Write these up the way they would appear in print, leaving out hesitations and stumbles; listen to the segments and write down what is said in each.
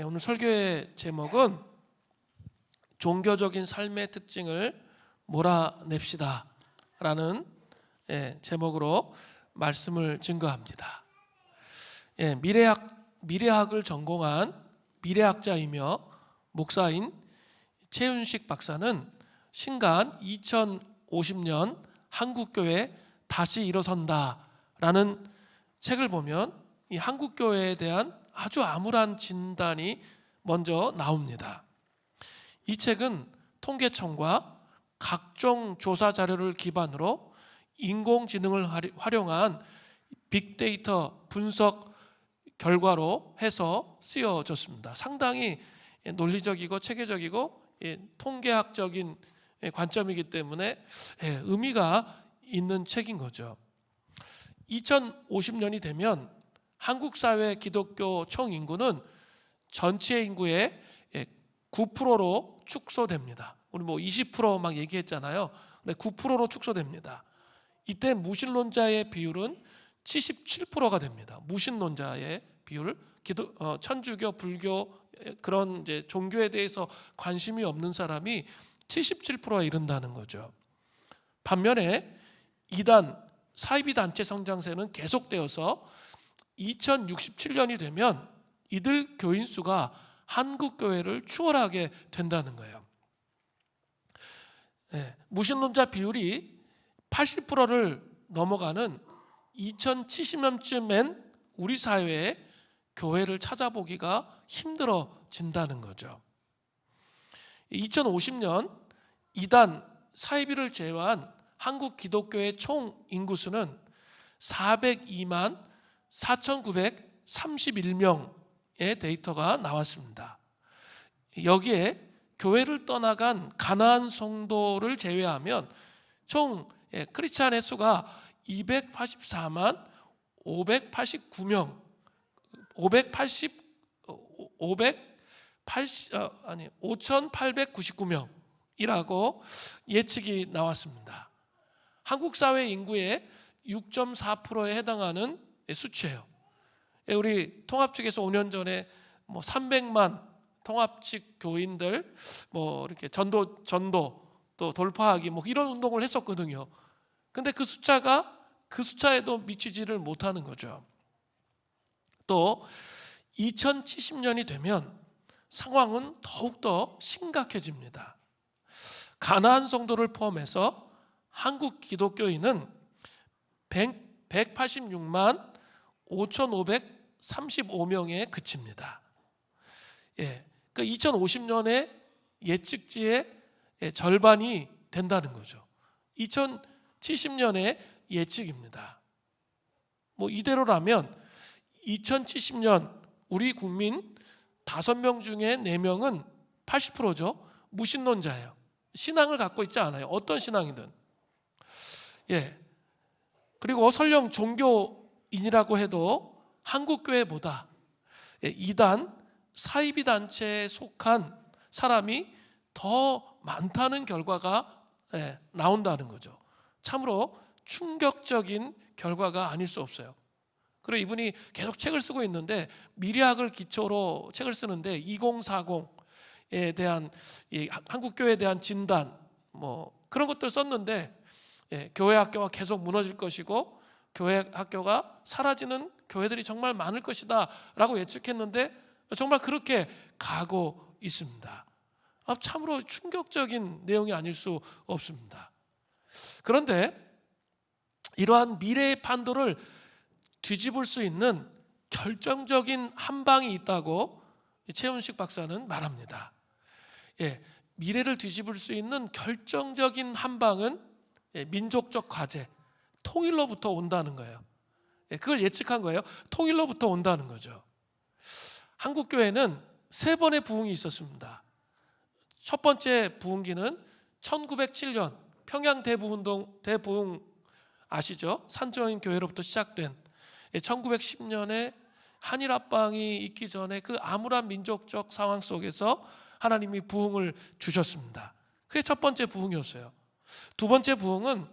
오늘 설교의 제목은 종교적인 삶의 특징을 몰아냅시다 라는 제목으로 말씀을 증거합니다. 미래학을 전공한 미래학자이며 목사인 최윤식 박사는 신간 2050년 한국교회 다시 일어선다 라는 책을 보면 이 한국교회에 대한 아주 암울한 진단이 먼저 나옵니다. 이 책은 통계청과 각종 조사 자료를 기반으로 인공지능을 활용한 빅데이터 분석 결과로 해서 쓰여졌습니다. 상당히 논리적이고 체계적이고 통계학적인 관점이기 때문에 의미가 있는 책인 거죠. 2050년이 되면 한국 사회 기독교 총 인구는 전체 인구의 9%로 축소됩니다. 우리 20% 막 얘기했잖아요. 근데 9%로 축소됩니다. 이때 무신론자의 비율은 77%가 됩니다. 무신론자의 비율, 천주교, 불교 그런 이제 종교에 대해서 관심이 없는 사람이 77%에 이른다는 거죠. 반면에 이단 사이비 단체 성장세는 계속되어서 2067년이 되면 이들 교인 수가 한국 교회를 추월하게 된다는 거예요. 무신론자 비율이 80%를 넘어가는 2070년쯤엔 우리 사회에 교회를 찾아보기가 힘들어진다는 거죠. 2050년 이단 사이비를 제외한 한국 기독교의 총 인구수는 402만 4,931명의 데이터가 나왔습니다. 여기에 교회를 떠나간 가나안 성도를 제외하면 총 크리스찬의 수가 284만 589명 5,899명이라고 예측이 나왔습니다. 한국 사회 인구의 6.4%에 해당하는 수치예요. 우리 통합 측에서 5년 전에 300만 통합 측 교인들 이렇게 전도 또 돌파하기 이런 운동을 했었거든요. 근데 그 숫자에도 미치지를 못하는 거죠. 또 2070년이 되면 상황은 더욱더 심각해집니다. 가나안 성도를 포함해서 한국 기독교인은 186만 5,535명에 그칩니다. 그 2050년의 예측치의 절반이 된다는 거죠. 2070년의 예측입니다. 이대로라면 2070년 우리 국민 5명 중에 4명은 80%죠. 무신론자예요. 신앙을 갖고 있지 않아요. 어떤 신앙이든. 그리고 설령 종교인이라고 해도 한국 교회보다 이단 사이비 단체에 속한 사람이 더 많다는 결과가 나온다는 거죠. 참으로 충격적인 결과가 아닐 수 없어요. 그리고 이분이 계속 책을 쓰고 있는데 미래학을 기초로 책을 쓰는데 2040에 대한 한국 교회에 대한 진단 그런 것들 썼는데 교회 학교가 계속 무너질 것이고 교회 학교가 사라지는 교회들이 정말 많을 것이다 라고 예측했는데 정말 그렇게 가고 있습니다. 참으로 충격적인 내용이 아닐 수 없습니다. 그런데 이러한 미래의 판도를 뒤집을 수 있는 결정적인 한 방이 있다고 최윤식 박사는 말합니다. 미래를 뒤집을 수 있는 결정적인 한 방은 민족적 과제, 통일로부터 온다는 거예요. 그걸 예측한 거예요. 통일로부터 온다는 거죠. 한국 교회는 3번의 부흥이 있었습니다. 첫 번째 부흥기는 1907년 평양 대부흥 아시죠? 산조인 교회로부터 시작된 1910년에 한일 합방이 있기 전에 그 암울한 민족적 상황 속에서 하나님이 부흥을 주셨습니다. 그게 첫 번째 부흥이었어요. 두 번째 부흥은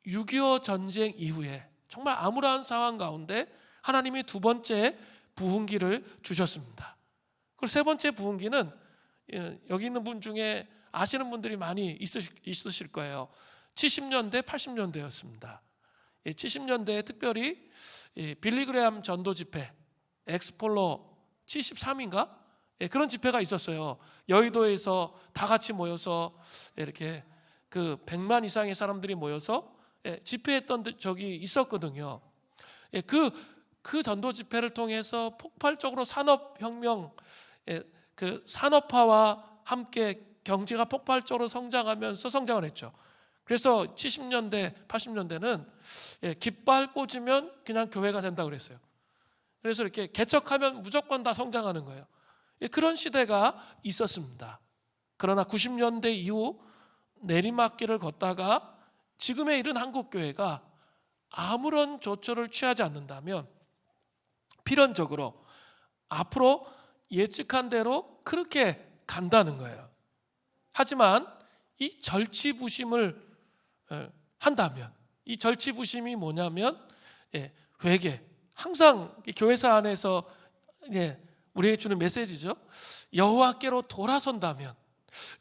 6.25 전쟁 이후에 정말 암울한 상황 가운데 하나님이 두 번째 부흥기를 주셨습니다. 그리고 세 번째 부흥기는 여기 있는 분 중에 아시는 분들이 많이 있으실 거예요. 70년대, 80년대였습니다. 70년대에 특별히 빌리그레암 전도 집회, 엑스폴로 73인가? 그런 집회가 있었어요. 여의도에서 다 같이 모여서 이렇게 그 100만 이상의 사람들이 모여서 집회했던 적이 있었거든요. 그 전도 집회를 통해서 폭발적으로 산업혁명, 그 산업화와 함께 경제가 폭발적으로 성장하면서 성장을 했죠. 그래서 70년대, 80년대는 깃발 꽂으면 그냥 교회가 된다고 그랬어요. 그래서 이렇게 개척하면 무조건 다 성장하는 거예요. 그런 시대가 있었습니다. 그러나 90년대 이후 내리막길을 걷다가 지금에 이른 한국교회가 아무런 조처를 취하지 않는다면 필연적으로 앞으로 예측한 대로 그렇게 간다는 거예요. 하지만 이 절치부심을 한다면, 이 절치부심이 뭐냐면 회개, 항상 교회사 안에서 우리에게 주는 메시지죠. 여호와께로 돌아선다면,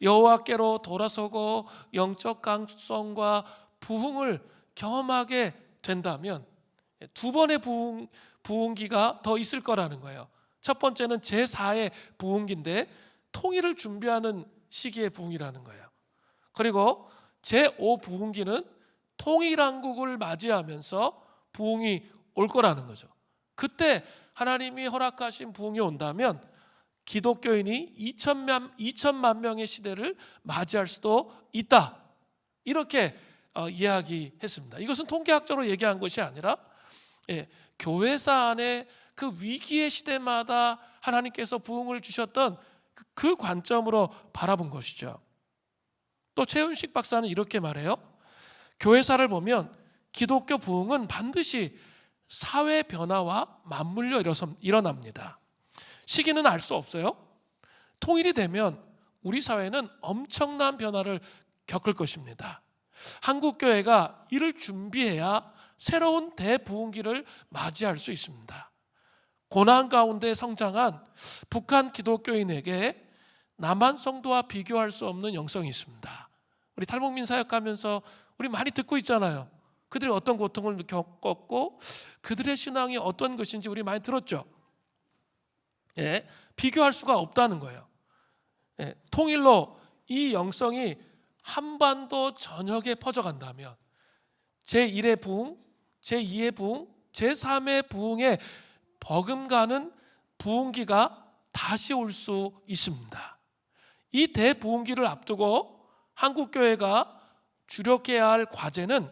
여호와께로 돌아서고 영적 강성과 부흥을 경험하게 된다면 두 번의 부흥기가 더 있을 거라는 거예요. 첫 번째는 제4의 부흥기인데 통일을 준비하는 시기의 부흥이라는 거예요. 그리고 제5 부흥기는 통일한국을 맞이하면서 부흥이 올 거라는 거죠. 그때 하나님이 허락하신 부흥이 온다면 기독교인이 2천만 명의 시대를 맞이할 수도 있다. 이렇게 이야기했습니다. 이것은 통계학적으로 얘기한 것이 아니라 교회사 안에 그 위기의 시대마다 하나님께서 부흥을 주셨던 그 관점으로 바라본 것이죠. 또 최윤식 박사는 이렇게 말해요. 교회사를 보면 기독교 부흥은 반드시 사회 변화와 맞물려 일어납니다. 시기는 알 수 없어요. 통일이 되면 우리 사회는 엄청난 변화를 겪을 것입니다. 한국교회가 이를 준비해야 새로운 대부흥기를 맞이할 수 있습니다. 고난 가운데 성장한 북한 기독교인에게 남한 성도와 비교할 수 없는 영성이 있습니다. 우리 탈북민 사역하면서 우리 많이 듣고 있잖아요. 그들이 어떤 고통을 겪었고 그들의 신앙이 어떤 것인지 우리 많이 들었죠. 비교할 수가 없다는 거예요. 통일로 이 영성이 한반도 전역에 퍼져간다면 제1의 부흥, 제2의 부흥, 제3의 부흥에 버금가는 부흥기가 다시 올 수 있습니다. 이 대부흥기를 앞두고 한국교회가 주력해야 할 과제는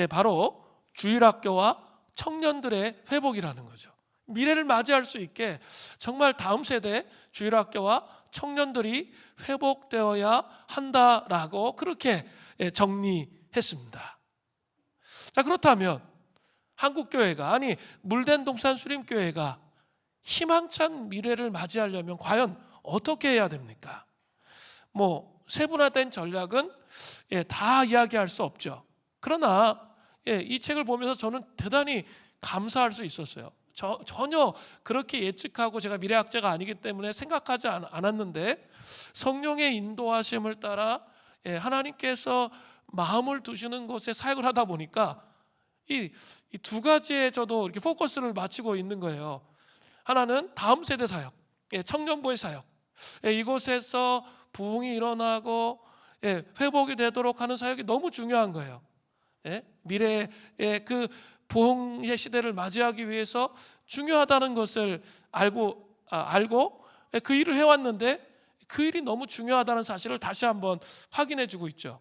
바로 주일학교와 청년들의 회복이라는 거죠. 미래를 맞이할 수 있게 정말 다음 세대 주일학교와 청년들이 회복되어야 한다라고 그렇게 정리했습니다. 자, 그렇다면 한국교회가, 아니 물된 동산 수림교회가 희망찬 미래를 맞이하려면 과연 어떻게 해야 됩니까? 세분화된 전략은 다 이야기할 수 없죠. 그러나 이 책을 보면서 저는 대단히 감사할 수 있었어요. 전혀 그렇게 예측하고, 제가 미래학자가 아니기 때문에 생각하지 않았는데 성령의 인도하심을 따라 하나님께서 마음을 두시는 곳에 사역을 하다 보니까 이 두 가지에 저도 이렇게 포커스를 맞추고 있는 거예요. 하나는 다음 세대 사역, 청년부의 사역, 이곳에서 부흥이 일어나고 회복이 되도록 하는 사역이 너무 중요한 거예요. 미래의 그 부흥의 시대를 맞이하기 위해서 중요하다는 것을 알고 그 일을 해왔는데 그 일이 너무 중요하다는 사실을 다시 한번 확인해주고 있죠.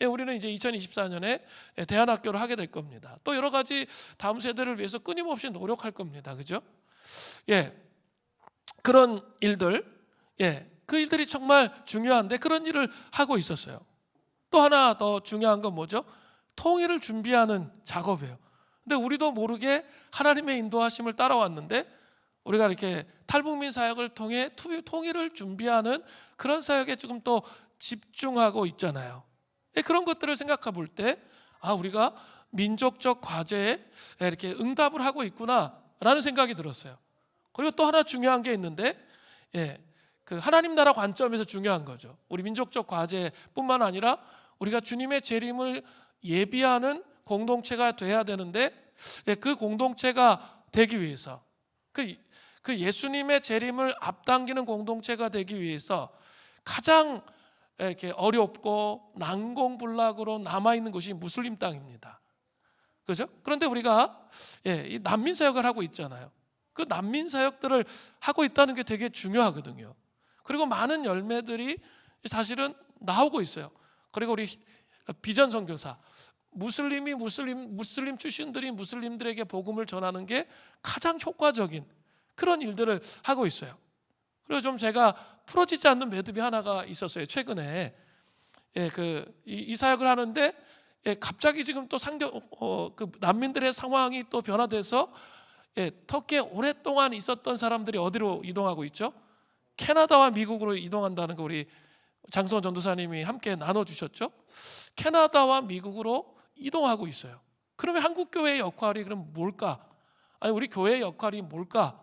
우리는 이제 2024년에 대안학교를 하게 될 겁니다. 또 여러 가지 다음 세대를 위해서 끊임없이 노력할 겁니다. 그죠? 그런 일들, 그 일들이 정말 중요한데 그런 일을 하고 있었어요. 또 하나 더 중요한 건 뭐죠? 통일을 준비하는 작업이에요. 근데 우리도 모르게 하나님의 인도하심을 따라왔는데 우리가 이렇게 탈북민 사역을 통해 통일을 준비하는 그런 사역에 지금 또 집중하고 있잖아요. 그런 것들을 생각해 볼 때 우리가 민족적 과제에 이렇게 응답을 하고 있구나라는 생각이 들었어요. 그리고 또 하나 중요한 게 있는데 그 하나님 나라 관점에서 중요한 거죠. 우리 민족적 과제뿐만 아니라 우리가 주님의 재림을 예비하는 공동체가 돼야 되는데, 그 공동체가 되기 위해서, 그 예수님의 재림을 앞당기는 공동체가 되기 위해서 가장 이렇게 어렵고 난공불락으로 남아 있는 곳이 무슬림 땅입니다. 그렇죠? 그런데 우리가 이 난민 사역을 하고 있잖아요. 그 난민 사역들을 하고 있다는 게 되게 중요하거든요. 그리고 많은 열매들이 사실은 나오고 있어요. 그리고 우리 비전 선교사, 무슬림 출신들이 무슬림들에게 복음을 전하는 게 가장 효과적인 그런 일들을 하고 있어요. 그리고 좀 제가 풀어지지 않는 매듭이 하나가 있었어요. 최근에 이 사역을 하는데 갑자기 지금 또 그 난민들의 상황이 또 변화돼서 터키에 오랫동안 있었던 사람들이 어디로 이동하고 있죠? 캐나다와 미국으로 이동한다는 거 우리 장성원 전도사님이 함께 나눠주셨죠. 캐나다와 미국으로 이동하고 있어요. 그러면 한국 교회의 역할이 그럼 뭘까? 아니 우리 교회의 역할이 뭘까?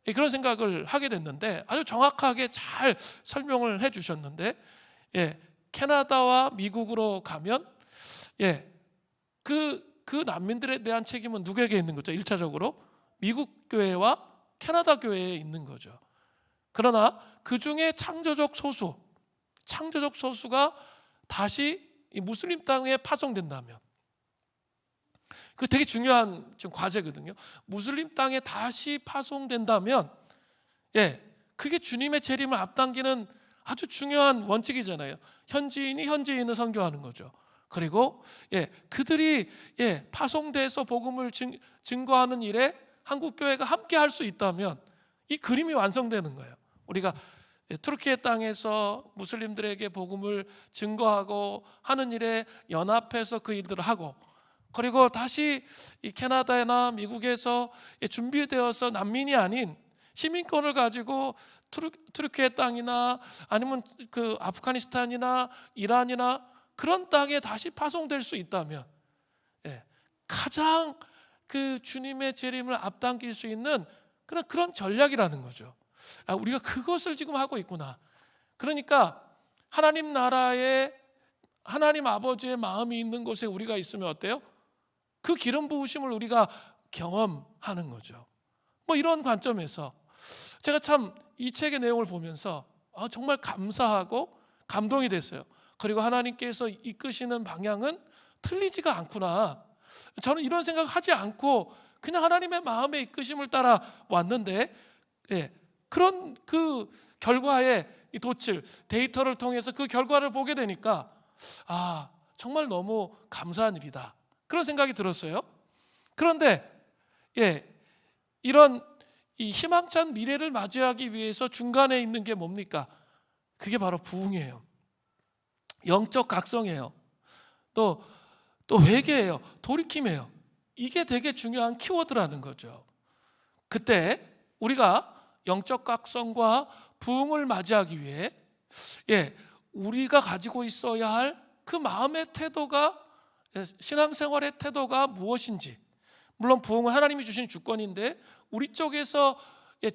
그런 생각을 하게 됐는데 아주 정확하게 잘 설명을 해주셨는데, 캐나다와 미국으로 가면 그 난민들에 대한 책임은 누구에게 있는 거죠? 1차적으로 미국 교회와 캐나다 교회에 있는 거죠. 그러나 그 중에 창조적 소수가 다시 이 무슬림 땅에 파송된다면, 그 되게 중요한 지금 과제거든요. 무슬림 땅에 다시 파송된다면, 그게 주님의 재림을 앞당기는 아주 중요한 원칙이잖아요. 현지인이 현지인을 선교하는 거죠. 그리고 그들이 파송돼서 복음을 증거하는 일에 한국 교회가 함께 할 수 있다면 이 그림이 완성되는 거예요. 우리가 투르키예 땅에서 무슬림들에게 복음을 증거하고 하는 일에 연합해서 그 일들을 하고, 그리고 다시 이 캐나다나 미국에서 준비되어서 난민이 아닌 시민권을 가지고 투르키예 땅이나 아니면 그 아프가니스탄이나 이란이나 그런 땅에 다시 파송될 수 있다면, 가장 그 주님의 재림을 앞당길 수 있는 그런 전략이라는 거죠. 우리가 그것을 지금 하고 있구나. 그러니까 하나님 나라에 하나님 아버지의 마음이 있는 곳에 우리가 있으면 어때요? 그 기름 부으심을 우리가 경험하는 거죠. 뭐 이런 관점에서 제가 참 이 책의 내용을 보면서 정말 감사하고 감동이 됐어요. 그리고 하나님께서 이끄시는 방향은 틀리지가 않구나. 저는 이런 생각하지 않고 그냥 하나님의 마음의 이끄심을 따라 왔는데, 그런 그 결과에 이 도출 데이터를 통해서 그 결과를 보게 되니까 정말 너무 감사한 일이다, 그런 생각이 들었어요. 그런데 이런 이 희망찬 미래를 맞이하기 위해서 중간에 있는 게 뭡니까? 그게 바로 부흥이에요. 영적 각성이에요. 또 회개예요. 돌이킴이에요. 이게 되게 중요한 키워드라는 거죠. 그때 우리가 영적 각성과 부흥을 맞이하기 위해 우리가 가지고 있어야 할 그 마음의 태도가, 신앙생활의 태도가 무엇인지, 물론 부흥은 하나님이 주신 주권인데 우리 쪽에서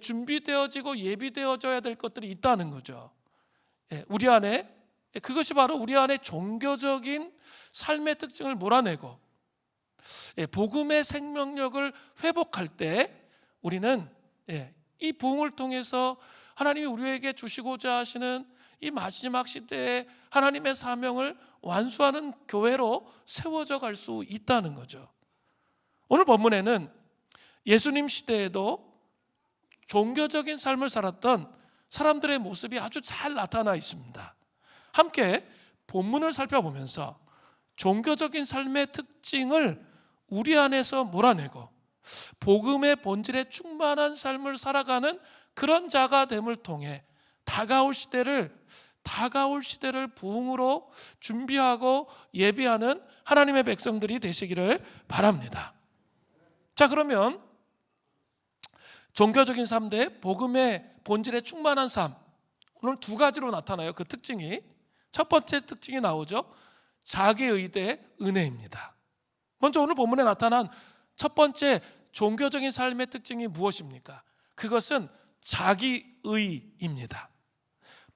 준비되어지고 예비되어져야 될 것들이 있다는 거죠. 우리 안에, 그것이 바로 우리 안에 종교적인 삶의 특징을 몰아내고 복음의 생명력을 회복할 때 우리는 이 부흥을 통해서 하나님이 우리에게 주시고자 하시는 이 마지막 시대에 하나님의 사명을 완수하는 교회로 세워져 갈 수 있다는 거죠. 오늘 본문에는 예수님 시대에도 종교적인 삶을 살았던 사람들의 모습이 아주 잘 나타나 있습니다. 함께 본문을 살펴보면서 종교적인 삶의 특징을 우리 안에서 몰아내고 복음의 본질에 충만한 삶을 살아가는 그런 자가 됨을 통해 다가올 시대를 부흥으로 준비하고 예비하는 하나님의 백성들이 되시기를 바랍니다. 자, 그러면 종교적인 삶 대 복음의 본질에 충만한 삶, 오늘 두 가지로 나타나요. 그 특징이, 첫 번째 특징이 나오죠. 자기의 대 은혜입니다. 먼저 오늘 본문에 나타난 첫 번째 종교적인 삶의 특징이 무엇입니까? 그것은 자기의입니다.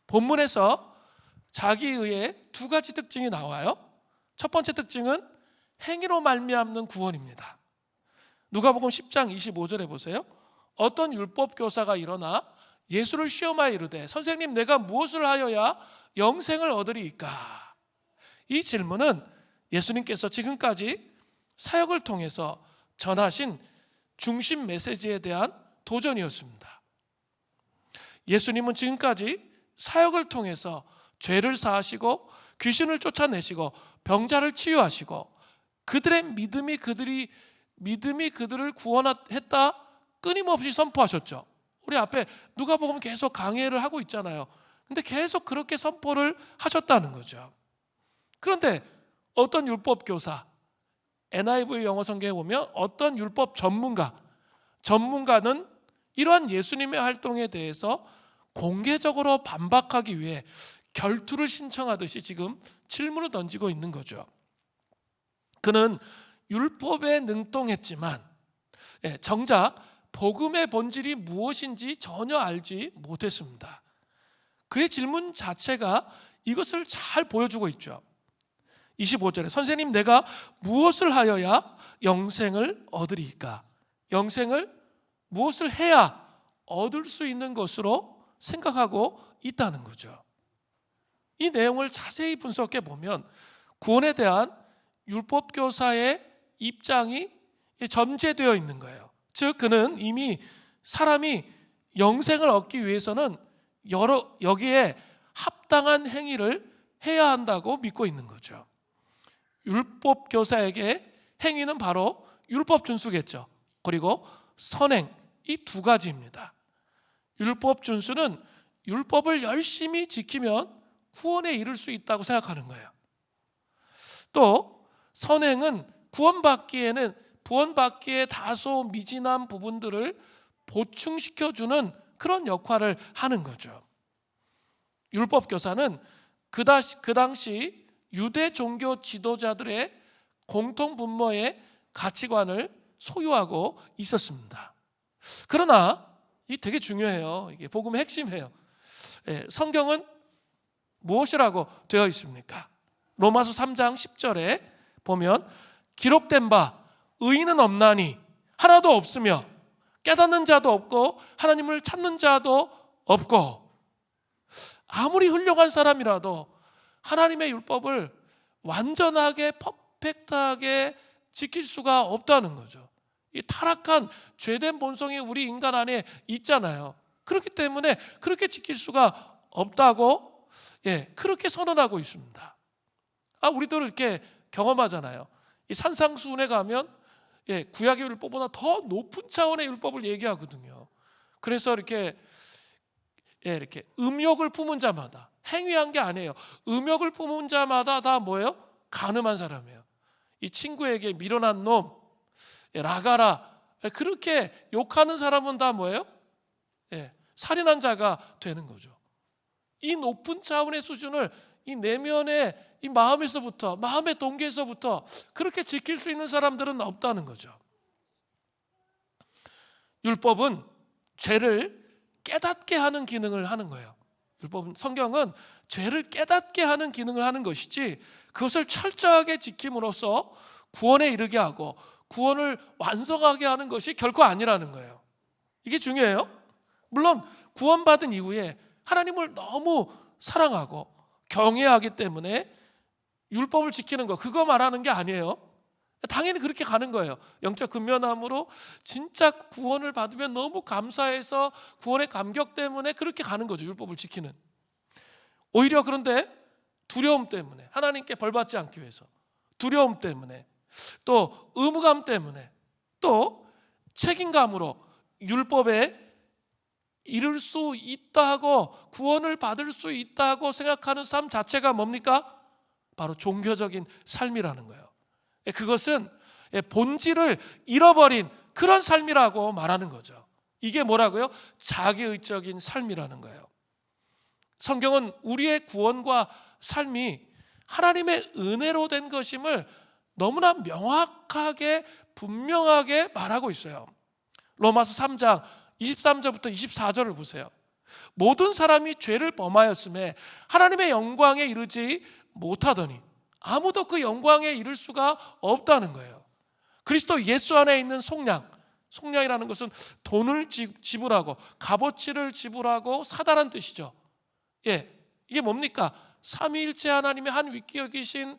본문에서 자기의의 두 가지 특징이 나와요. 첫 번째 특징은 행위로 말미암는 구원입니다. 누가복음 10장 25절에 보세요. 어떤 율법 교사가 일어나 예수를 시험하여 이르되 선생님 내가 무엇을 하여야 영생을 얻으리이까? 이 질문은 예수님께서 지금까지 사역을 통해서 전하신 중심 메시지에 대한 도전이었습니다. 예수님은 지금까지 사역을 통해서 죄를 사하시고 귀신을 쫓아내시고 병자를 치유하시고 그들의 믿음이 그들을 구원했다 끊임없이 선포하셨죠. 우리 앞에 누가복음 계속 강해를 하고 있잖아요. 근데 계속 그렇게 선포를 하셨다는 거죠. 그런데 어떤 율법 교사, NIV 영어 성경에 보면 어떤 율법 전문가는 이러한 예수님의 활동에 대해서 공개적으로 반박하기 위해 결투를 신청하듯이 지금 질문을 던지고 있는 거죠. 그는 율법에 능통했지만 정작 복음의 본질이 무엇인지 전혀 알지 못했습니다. 그의 질문 자체가 이것을 잘 보여주고 있죠. 25절에 선생님 내가 무엇을 하여야 영생을 얻으리이까? 영생을 무엇을 해야 얻을 수 있는 것으로 생각하고 있다는 거죠. 이 내용을 자세히 분석해 보면 구원에 대한 율법 교사의 입장이 점재되어 있는 거예요. 즉 그는 이미 사람이 영생을 얻기 위해서는 여기에 합당한 행위를 해야 한다고 믿고 있는 거죠. 율법 교사에게 행위는 바로 율법 준수겠죠. 그리고 선행, 이 두 가지입니다. 율법 준수는 율법을 열심히 지키면 구원에 이를 수 있다고 생각하는 거예요. 또 선행은 구원받기에 다소 미진한 부분들을 보충시켜주는 그런 역할을 하는 거죠. 율법 교사는 그 당시 유대 종교 지도자들의 공통 분모의 가치관을 소유하고 있었습니다. 그러나 이게 되게 중요해요. 이게 복음의 핵심이에요. 성경은 무엇이라고 되어 있습니까? 로마서 3장 10절에 보면 기록된 바 의인은 없나니 하나도 없으며 깨닫는 자도 없고 하나님을 찾는 자도 없고. 아무리 훌륭한 사람이라도 하나님의 율법을 완전하게 퍼펙트하게 지킬 수가 없다는 거죠. 이 타락한 죄된 본성이 우리 인간 안에 있잖아요. 그렇기 때문에 그렇게 지킬 수가 없다고 그렇게 선언하고 있습니다. 우리도 이렇게 경험하잖아요. 이 산상수훈에 가면 구약의 율법보다 더 높은 차원의 율법을 얘기하거든요. 그래서 이렇게 음욕을 품은 자마다, 행위한 게 아니에요. 음욕을 품은 자마다 다 뭐예요? 간음한 사람이에요. 이 친구에게 밀어난 놈, 라가라, 그렇게 욕하는 사람은 다 뭐예요? 살인한 자가 되는 거죠. 이 높은 차원의 수준을 이 내면의 이 마음에서부터, 마음의 동기에서부터 그렇게 지킬 수 있는 사람들은 없다는 거죠. 율법은 죄를 깨닫게 하는 기능을 하는 거예요. 성경은 죄를 깨닫게 하는 기능을 하는 것이지 그것을 철저하게 지킴으로써 구원에 이르게 하고 구원을 완성하게 하는 것이 결코 아니라는 거예요. 이게 중요해요. 물론 구원받은 이후에 하나님을 너무 사랑하고 경외하기 때문에 율법을 지키는 거, 그거 말하는 게 아니에요. 당연히 그렇게 가는 거예요. 영적 근면함으로 진짜 구원을 받으면 너무 감사해서 구원의 감격 때문에 그렇게 가는 거죠. 율법을 지키는. 오히려 그런데 두려움 때문에, 하나님께 벌받지 않기 위해서 두려움 때문에, 또 의무감 때문에, 또 책임감으로 율법에 이룰 수 있다고, 구원을 받을 수 있다고 생각하는 삶 자체가 뭡니까? 바로 종교적인 삶이라는 거예요. 그것은 본질을 잃어버린 그런 삶이라고 말하는 거죠. 이게 뭐라고요? 자기의적인 삶이라는 거예요. 성경은 우리의 구원과 삶이 하나님의 은혜로 된 것임을 너무나 명확하게 분명하게 말하고 있어요. 로마서 3장 23절부터 24절을 보세요. 모든 사람이 죄를 범하였음에 하나님의 영광에 이르지 못하더니 아무도 그 영광에 이를 수가 없다는 거예요. 그리스도 예수 안에 있는 속량이라는 것은 돈을 지불하고 값어치를 지불하고 사다란 뜻이죠. 이게 뭡니까? 삼위일체 하나님의 한 위격이신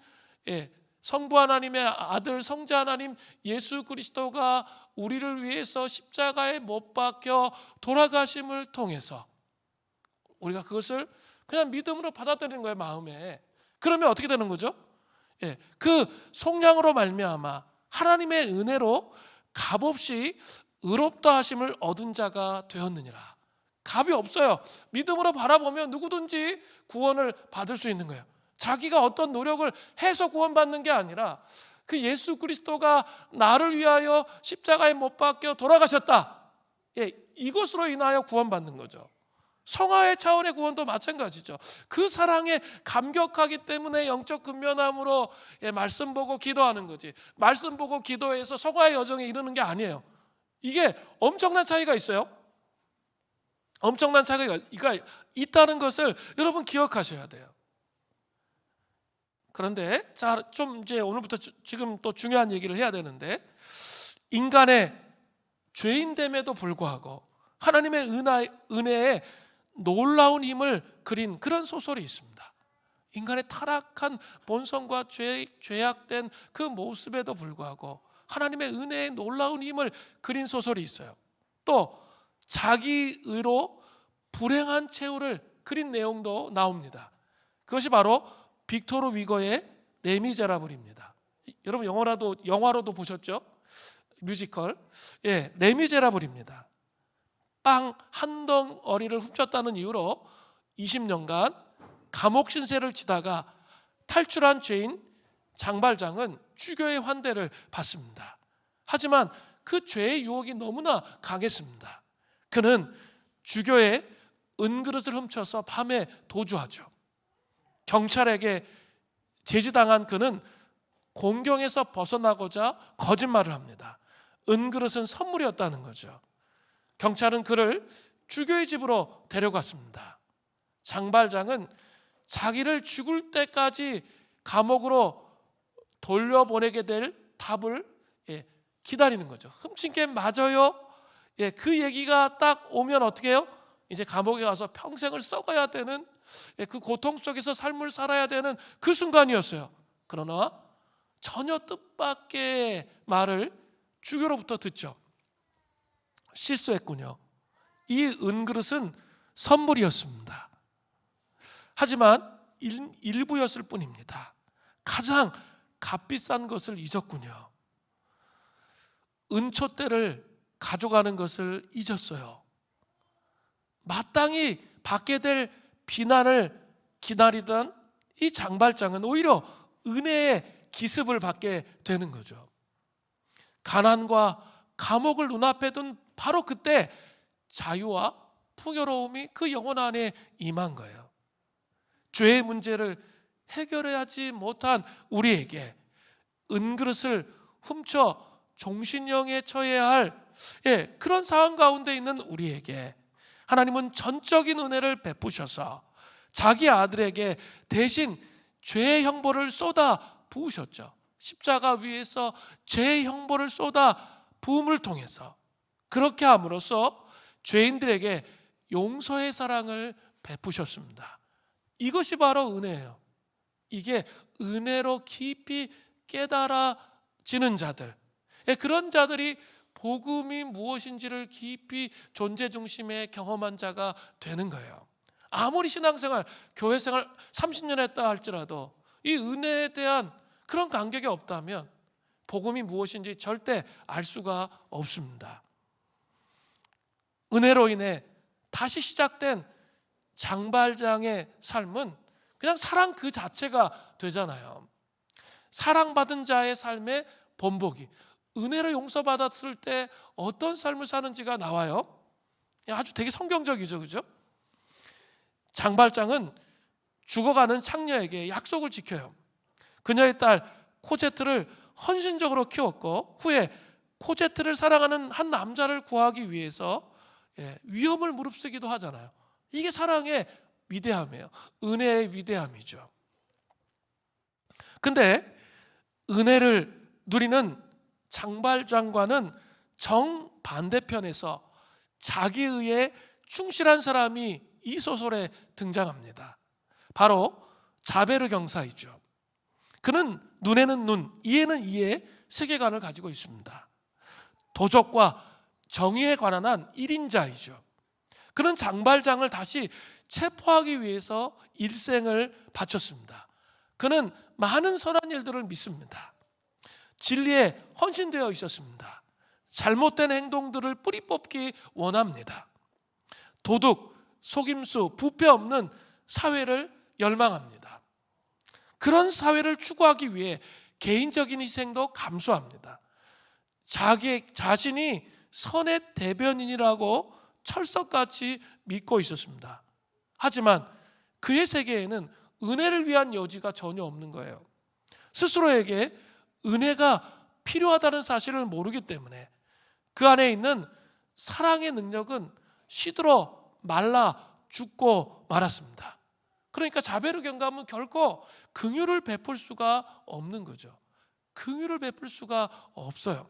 성부 하나님의 아들 성자 하나님 예수 그리스도가 우리를 위해서 십자가에 못 박혀 돌아가심을 통해서 우리가 그것을 그냥 믿음으로 받아들이는 거예요, 마음에. 그러면 어떻게 되는 거죠? 그 속량으로 말미암아 하나님의 은혜로 값없이 의롭다 하심을 얻은 자가 되었느니라. 값이 없어요. 믿음으로 바라보면 누구든지 구원을 받을 수 있는 거예요. 자기가 어떤 노력을 해서 구원받는 게 아니라 그 예수 그리스도가 나를 위하여 십자가에 못 박혀 돌아가셨다. 이것으로 인하여 구원받는 거죠. 성화의 차원의 구원도 마찬가지죠. 그 사랑에 감격하기 때문에 영적 근면함으로 말씀 보고 기도하는 거지. 말씀 보고 기도해서 성화의 여정에 이르는 게 아니에요. 이게 엄청난 차이가 있어요. 엄청난 차이가 있다는 것을 여러분 기억하셔야 돼요. 그런데 좀 이제 오늘부터 지금 또 중요한 얘기를 해야 되는데, 인간의 죄인됨에도 불구하고 하나님의 은혜에 놀라운 힘을 그린 그런 소설이 있습니다. 인간의 타락한 본성과 죄악된 그 모습에도 불구하고 하나님의 은혜에 놀라운 힘을 그린 소설이 있어요. 또 자기 의로 불행한 최후를 그린 내용도 나옵니다. 그것이 바로 빅토르 위거의 레미제라블입니다. 여러분 영화로도 보셨죠? 뮤지컬. 레미제라블입니다. 빵 한 덩어리를 훔쳤다는 이유로 20년간 감옥 신세를 지다가 탈출한 죄인 장발장은 주교의 환대를 받습니다. 하지만 그 죄의 유혹이 너무나 강했습니다. 그는 주교의 은그릇을 훔쳐서 밤에 도주하죠. 경찰에게 제지당한 그는 공경에서 벗어나고자 거짓말을 합니다. 은그릇은 선물이었다는 거죠. 경찰은 그를 주교의 집으로 데려갔습니다. 장발장은 자기를 죽을 때까지 감옥으로 돌려보내게 될 답을 기다리는 거죠. 훔친 게 맞아요? 그 얘기가 딱 오면 어떻게 해요? 이제 감옥에 가서 평생을 썩어야 되는 그 고통 속에서 삶을 살아야 되는 그 순간이었어요. 그러나 전혀 뜻밖의 말을 주교로부터 듣죠. 실수했군요. 이 은그릇은 선물이었습니다. 하지만 일부였을 뿐입니다. 가장 값비싼 것을 잊었군요. 은촛대를 가져가는 것을 잊었어요. 마땅히 받게 될 비난을 기다리던 이 장발장은 오히려 은혜의 기습을 받게 되는 거죠. 가난과 감옥을 눈앞에 둔 바로 그때 자유와 풍요로움이 그 영혼 안에 임한 거예요. 죄의 문제를 해결하지 못한 우리에게 은그릇을 훔쳐 종신형에 처해야 할 그런 상황 가운데 있는 우리에게 하나님은 전적인 은혜를 베푸셔서 자기 아들에게 대신 죄의 형벌을 쏟아 부으셨죠. 십자가 위에서 죄의 형벌을 쏟아 부음을 통해서 그렇게 함으로써 죄인들에게 용서의 사랑을 베푸셨습니다. 이것이 바로 은혜예요. 이게 은혜로 깊이 깨달아지는 자들, 그런 자들이 복음이 무엇인지를 깊이 존재 중심에 경험한 자가 되는 거예요. 아무리 신앙생활, 교회생활 30년 했다 할지라도 이 은혜에 대한 그런 감격이 없다면 복음이 무엇인지 절대 알 수가 없습니다. 은혜로 인해 다시 시작된 장발장의 삶은 그냥 사랑 그 자체가 되잖아요. 사랑받은 자의 삶의 본보기, 은혜로 용서받았을 때 어떤 삶을 사는지가 나와요. 아주 되게 성경적이죠, 그죠? 장발장은 죽어가는 창녀에게 약속을 지켜요. 그녀의 딸 코제트를 헌신적으로 키웠고 후에 코제트를 사랑하는 한 남자를 구하기 위해서 위험을 무릅쓰기도 하잖아요. 이게 사랑의 위대함이에요. 은혜의 위대함이죠. 근데 은혜를 누리는 장발장과는 정반대편에서 자기의에 충실한 사람이 이 소설에 등장합니다. 바로 자베르 경사이죠. 그는 눈에는 눈, 이에는 이의 세계관을 가지고 있습니다. 도적과 정의에 관한 한 1인자이죠. 그는 장발장을 다시 체포하기 위해서 일생을 바쳤습니다. 그는 많은 선한 일들을 믿습니다. 진리에 헌신되어 있었습니다. 잘못된 행동들을 뿌리 뽑기 원합니다. 도둑, 속임수, 부패 없는 사회를 열망합니다. 그런 사회를 추구하기 위해 개인적인 희생도 감수합니다. 자기 자신이 선의 대변인이라고 철석같이 믿고 있었습니다. 하지만 그의 세계에는 은혜를 위한 여지가 전혀 없는 거예요. 스스로에게 은혜가 필요하다는 사실을 모르기 때문에 그 안에 있는 사랑의 능력은 시들어 말라 죽고 말았습니다. 그러니까 자베르 경감은 결코 긍휼을 베풀 수가 없는 거죠. 긍휼을 베풀 수가 없어요.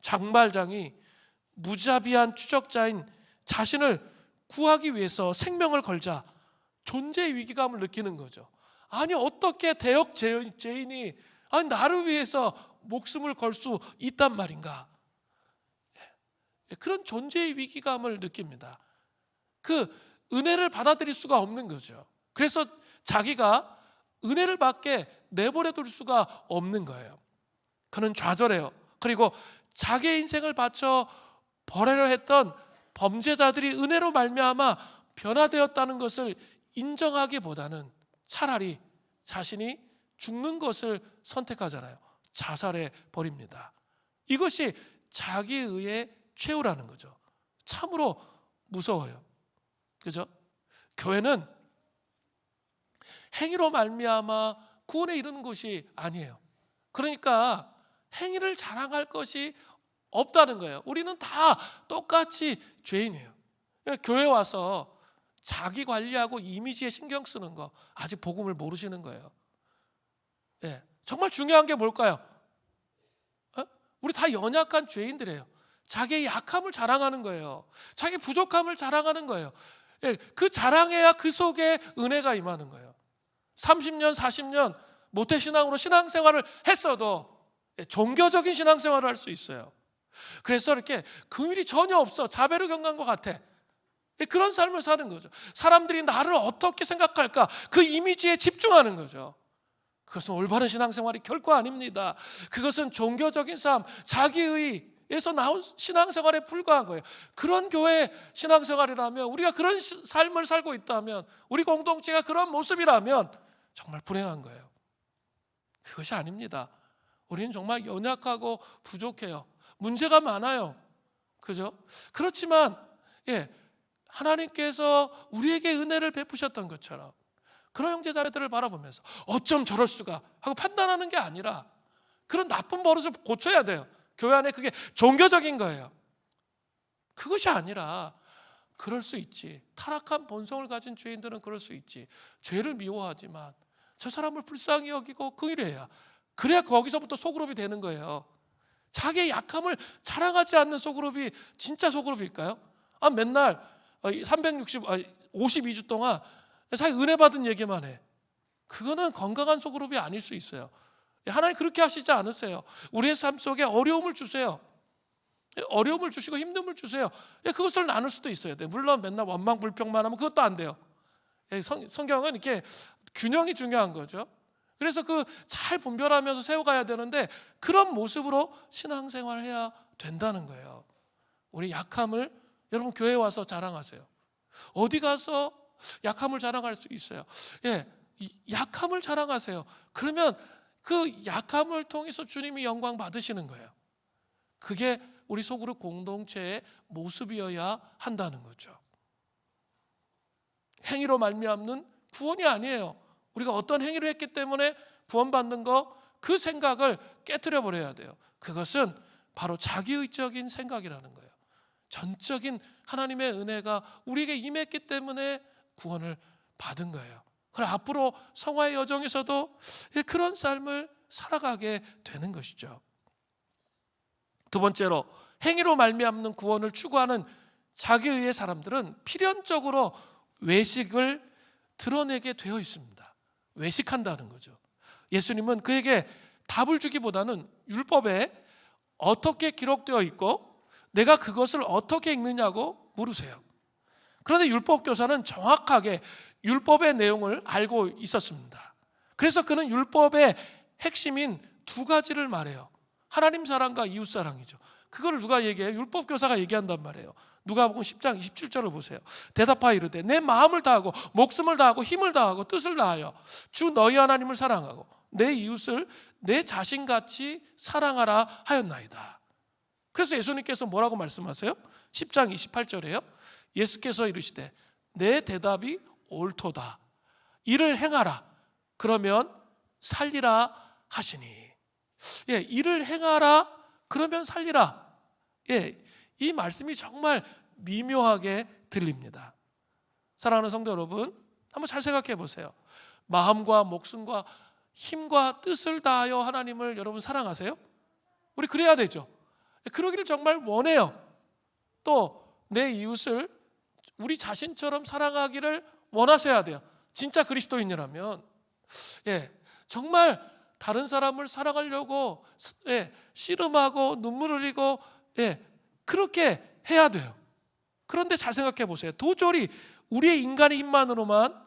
장발장이 무자비한 추적자인 자신을 구하기 위해서 생명을 걸자 존재의 위기감을 느끼는 거죠. 아니 어떻게 대역 죄인이 나를 위해서 목숨을 걸 수 있단 말인가. 그런 존재의 위기감을 느낍니다. 그 은혜를 받아들일 수가 없는 거죠. 그래서 자기가 은혜를 받게 내버려 둘 수가 없는 거예요. 그는 좌절해요. 그리고 자기의 인생을 바쳐 버리려 했던 범죄자들이 은혜로 말미암아 변화되었다는 것을 인정하기보다는 차라리 자신이 죽는 것을 선택하잖아요. 자살해 버립니다. 이것이 자기의의 최후라는 거죠. 참으로 무서워요. 그죠? 교회는 행위로 말미암아 구원에 이르는 것이 아니에요. 그러니까 행위를 자랑할 것이 없다는 거예요. 우리는 다 똑같이 죄인이에요. 교회 와서 자기 관리하고 이미지에 신경 쓰는 거 아직 복음을 모르시는 거예요. 정말 중요한 게 뭘까요? 우리 다 연약한 죄인들이에요. 자기의 약함을 자랑하는 거예요. 자기 부족함을 자랑하는 거예요. 그 자랑해야 그 속에 은혜가 임하는 거예요. 30년, 40년 모태신앙으로 신앙생활을 했어도 종교적인 신앙생활을 할 수 있어요. 그래서 이렇게 긍휼이 전혀 없어. 자베르 경감과 같아. 그런 삶을 사는 거죠. 사람들이 나를 어떻게 생각할까? 그 이미지에 집중하는 거죠. 그것은 올바른 신앙생활이 결코 아닙니다. 그것은 종교적인 삶, 자기의에서 나온 신앙생활에 불과한 거예요. 그런 교회 신앙생활이라면, 우리가 그런 삶을 살고 있다면, 우리 공동체가 그런 모습이라면 정말 불행한 거예요. 그것이 아닙니다. 우리는 정말 연약하고 부족해요. 문제가 많아요. 그죠? 그렇지만 하나님께서 우리에게 은혜를 베푸셨던 것처럼 그런 형제자매들을 바라보면서 어쩜 저럴 수가 하고 판단하는 게 아니라 그런 나쁜 버릇을 고쳐야 돼요. 교회 안에 그게 종교적인 거예요. 그것이 아니라 그럴 수 있지. 타락한 본성을 가진 죄인들은 그럴 수 있지. 죄를 미워하지만 저 사람을 불쌍히 여기고 긍휼해야, 그래야 거기서부터 소그룹이 되는 거예요. 자기의 약함을 자랑하지 않는 소그룹이 진짜 소그룹일까요? 맨날 52주 동안 자기 은혜 받은 얘기만 해. 그거는 건강한 소그룹이 아닐 수 있어요. 하나님 그렇게 하시지 않으세요. 우리의 삶 속에 어려움을 주세요. 어려움을 주시고 힘듦을 주세요. 그것을 나눌 수도 있어야 돼요. 물론 맨날 원망 불평만 하면 그것도 안 돼요. 성경은 이렇게 균형이 중요한 거죠. 그래서 그 잘 분별하면서 세워가야 되는데 그런 모습으로 신앙생활을 해야 된다는 거예요. 우리 약함을 여러분 교회에 와서 자랑하세요. 어디 가서 약함을 자랑할 수 있어요. 약함을 자랑하세요. 그러면 그 약함을 통해서 주님이 영광 받으시는 거예요. 그게 우리 소그룹 공동체의 모습이어야 한다는 거죠. 행위로 말미암는 구원이 아니에요. 우리가 어떤 행위를 했기 때문에 구원받는 거, 그 생각을 깨트려 버려야 돼요. 그것은 바로 자기의적인 생각이라는 거예요. 전적인 하나님의 은혜가 우리에게 임했기 때문에 구원을 받은 거예요. 그럼 앞으로 성화의 여정에서도 그런 삶을 살아가게 되는 것이죠. 두 번째로, 행위로 말미암는 구원을 추구하는 자기의의 사람들은 필연적으로 외식을 드러내게 되어 있습니다. 외식한다는 거죠. 예수님은 그에게 답을 주기보다는 율법에 어떻게 기록되어 있고 내가 그것을 어떻게 읽느냐고 물으세요. 그런데 율법 교사는 정확하게 율법의 내용을 알고 있었습니다. 그래서 그는 율법의 핵심인 두 가지를 말해요. 하나님 사랑과 이웃 사랑이죠. 그걸 누가 얘기해요? 율법 교사가 얘기한단 말이에요. 누가복음 10장 27절을 보세요. 대답하여 이르되 내 마음을 다하고 목숨을 다하고 힘을 다하고 뜻을 다하여 주 너희 하나님을 사랑하고 내 이웃을 내 자신같이 사랑하라 하였나이다. 그래서 예수님께서 뭐라고 말씀하세요? 10장 28절에요. 예수께서 이르시되 내 대답이 옳도다. 이를 행하라. 그러면 살리라 하시니. 이를 행하라. 그러면 살리라. 이 말씀이 정말 미묘하게 들립니다. 사랑하는 성도 여러분, 한번 잘 생각해 보세요. 마음과 목숨과 힘과 뜻을 다하여 하나님을 여러분 사랑하세요? 우리 그래야 되죠. 그러기를 정말 원해요. 또 내 이웃을 우리 자신처럼 사랑하기를 원하셔야 돼요. 진짜 그리스도인이라면. 정말 다른 사람을 사랑하려고 씨름하고 눈물 흘리고 그렇게 해야 돼요. 그런데 잘 생각해 보세요. 도저히 우리의 인간의 힘만으로만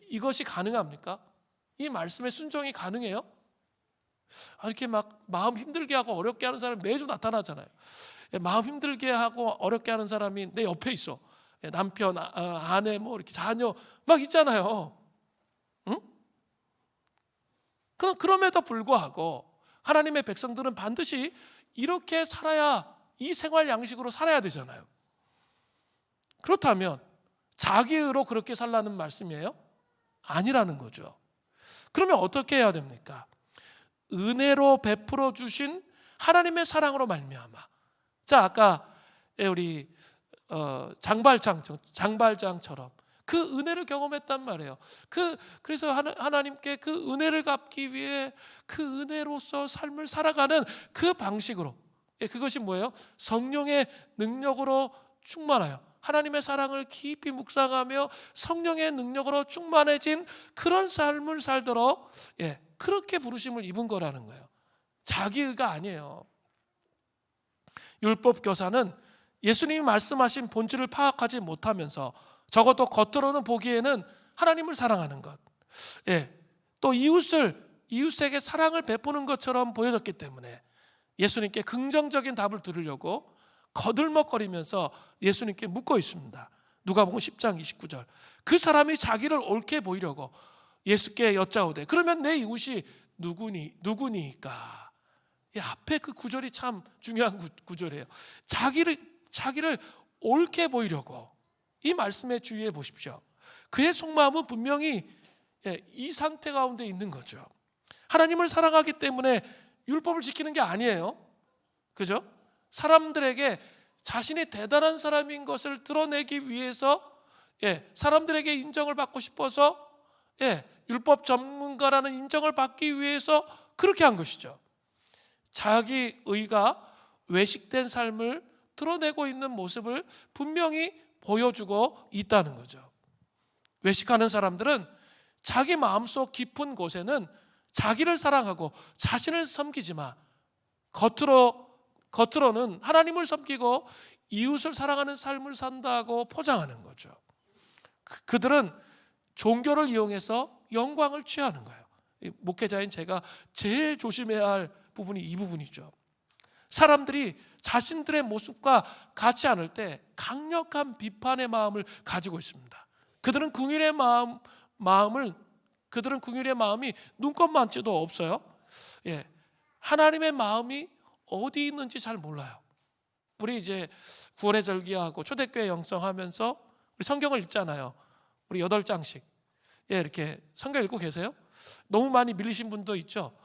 이것이 가능합니까? 이 말씀에 순종이 가능해요? 이렇게 막 마음 힘들게 하고 어렵게 하는 사람이 매주 나타나잖아요. 마음 힘들게 하고 어렵게 하는 사람이 내 옆에 있어. 남편, 아내, 뭐 이렇게 자녀 막 있잖아요. 응? 그럼에도 불구하고 하나님의 백성들은 반드시 이렇게 살아야, 이 생활 양식으로 살아야 되잖아요. 그렇다면 자기의로 그렇게 살라는 말씀이에요? 아니라는 거죠. 그러면 어떻게 해야 됩니까? 은혜로 베풀어 주신 하나님의 사랑으로 말미암아. 자, 아까 우리 장발장처럼 그 은혜를 경험했단 말이에요. 그래서 하나님께 그 은혜를 갚기 위해 그 은혜로서 삶을 살아가는 그 방식으로, 그것이 뭐예요? 성령의 능력으로 충만하여 하나님의 사랑을 깊이 묵상하며 성령의 능력으로 충만해진 그런 삶을 살도록 그렇게 부르심을 입은 거라는 거예요. 자기의가 아니에요. 율법 교사는 예수님이 말씀하신 본질을 파악하지 못하면서 적어도 겉으로는 보기에는 하나님을 사랑하는 것, 또 이웃에게 사랑을 베푸는 것처럼 보여졌기 때문에 예수님께 긍정적인 답을 들으려고 거들먹거리면서 예수님께 묻고 있습니다. 누가복음 10장 29절. 그 사람이 자기를 옳게 보이려고 예수께 여짜오되 그러면 내 이웃이 누구니까? 이 앞에 그 구절이 참 중요한 구절이에요. 자기를 옳게 보이려고, 이 말씀에 주의해 보십시오. 그의 속마음은 분명히 이 상태 가운데 있는 거죠. 하나님을 사랑하기 때문에 율법을 지키는 게 아니에요. 그죠? 사람들에게 자신이 대단한 사람인 것을 드러내기 위해서, 사람들에게 인정을 받고 싶어서, 율법 전문가라는 인정을 받기 위해서 그렇게 한 것이죠. 자기 의가 외식된 삶을 드러내고 있는 모습을 분명히 보여주고 있다는 거죠. 외식하는 사람들은 자기 마음속 깊은 곳에는 자기를 사랑하고 자신을 섬기지만 겉으로는 하나님을 섬기고 이웃을 사랑하는 삶을 산다고 포장하는 거죠. 그들은 종교를 이용해서 영광을 취하는 거예요. 목회자인 제가 제일 조심해야 할 부분이 이 부분이죠. 사람들이 자신들의 모습과 같지 않을 때 강력한 비판의 마음을 가지고 있습니다. 그들은 긍휼의 마음이 눈꼽만치도 없어요. 하나님의 마음이 어디 있는지 잘 몰라요. 우리 이제 구원의 절기하고 초대교회 영성하면서 우리 성경을 읽잖아요. 우리 8장씩. 이렇게 성경 읽고 계세요? 너무 많이 밀리신 분도 있죠.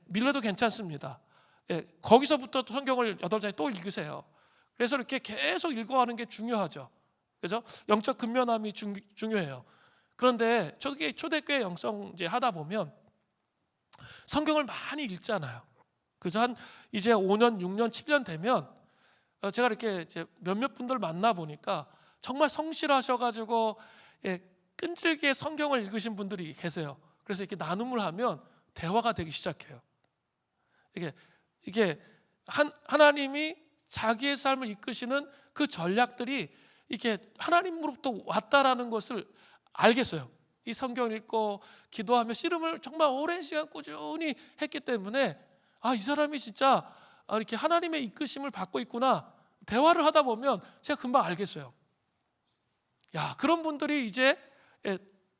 밀려도 괜찮습니다. 거기서부터 성경을 8장에 또 읽으세요. 그래서 이렇게 계속 읽어가는 게 중요하죠. 그죠? 영적 근면함이 중요해요. 그런데 초대교회 영성제 하다 보면 성경을 많이 읽잖아요. 그죠? 한 이제 5년, 6년, 7년 되면 제가 이렇게 이제 몇몇 분들 만나 보니까 정말 성실하셔가지고 끈질기게 성경을 읽으신 분들이 계세요. 그래서 이렇게 나눔을 하면 대화가 되기 시작해요. 이게 하나님이 자기의 삶을 이끄시는 그 전략들이 이게 하나님으로부터 왔다라는 것을 알겠어요. 이 성경 읽고 기도하며 씨름을 정말 오랜 시간 꾸준히 했기 때문에 이 사람이 진짜 이렇게 하나님의 이끄심을 받고 있구나. 대화를 하다 보면 제가 금방 알겠어요. 그런 분들이 이제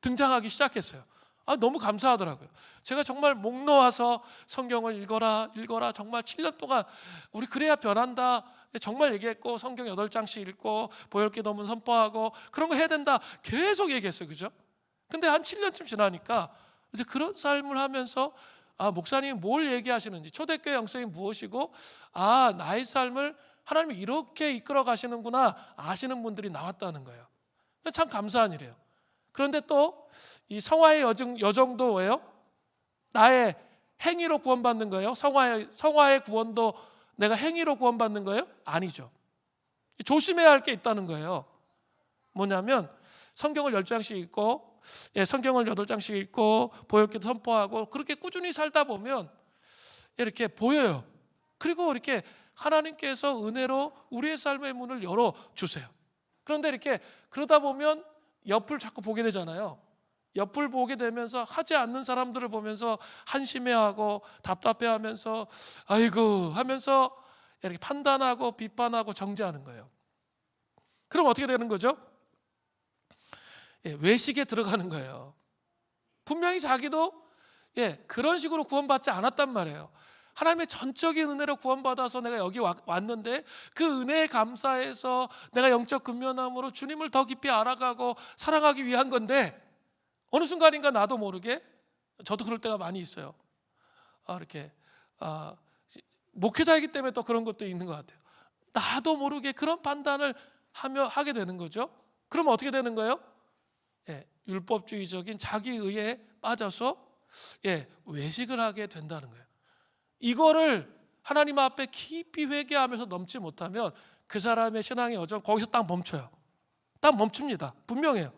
등장하기 시작했어요. 너무 감사하더라고요. 제가 정말 목 놓아서 성경을 읽어라 정말 7년 동안 우리 그래야 변한다 정말 얘기했고, 성경 8장씩 읽고 보혈기도문 선포하고 그런 거 해야 된다 계속 얘기했어요. 그죠? 근데 한 7년쯤 지나니까 이제 그런 삶을 하면서 목사님이 뭘 얘기하시는지, 초대교회 영성이 무엇이고 나의 삶을 하나님이 이렇게 이끌어 가시는구나 아시는 분들이 나왔다는 거예요. 참 감사한 일이에요. 그런데 또 이 성화의 여정도 왜요? 나의 행위로 구원받는 거예요? 성화의 구원도 내가 행위로 구원받는 거예요? 아니죠. 조심해야 할 게 있다는 거예요. 뭐냐면 성경을 10장씩 읽고 성경을 8장씩 읽고 보혈기도 선포하고 그렇게 꾸준히 살다 보면 이렇게 보여요. 그리고 이렇게 하나님께서 은혜로 우리의 삶의 문을 열어주세요. 그런데 이렇게 그러다 보면 옆을 자꾸 보게 되잖아요. 옆을 보게 되면서 하지 않는 사람들을 보면서 한심해하고 답답해하면서 아이고 하면서 이렇게 판단하고 비판하고 정죄하는 거예요. 그럼 어떻게 되는 거죠? 외식에 들어가는 거예요. 분명히 자기도 그런 식으로 구원받지 않았단 말이에요. 하나님의 전적인 은혜로 구원받아서 내가 여기 왔는데 그 은혜에 감사해서 내가 영적 근면함으로 주님을 더 깊이 알아가고 사랑하기 위한 건데, 어느 순간인가 나도 모르게, 저도 그럴 때가 많이 있어요. 이렇게 목회자이기 때문에 또 그런 것도 있는 것 같아요. 나도 모르게 그런 판단을 하게 되는 거죠. 그러면 어떻게 되는 거예요? 율법주의적인 자기의에 빠져서 외식을 하게 된다는 거예요. 이거를 하나님 앞에 깊이 회개하면서 넘지 못하면 그 사람의 신앙의 여정 거기서 딱 멈춰요. 딱 멈춥니다. 분명해요.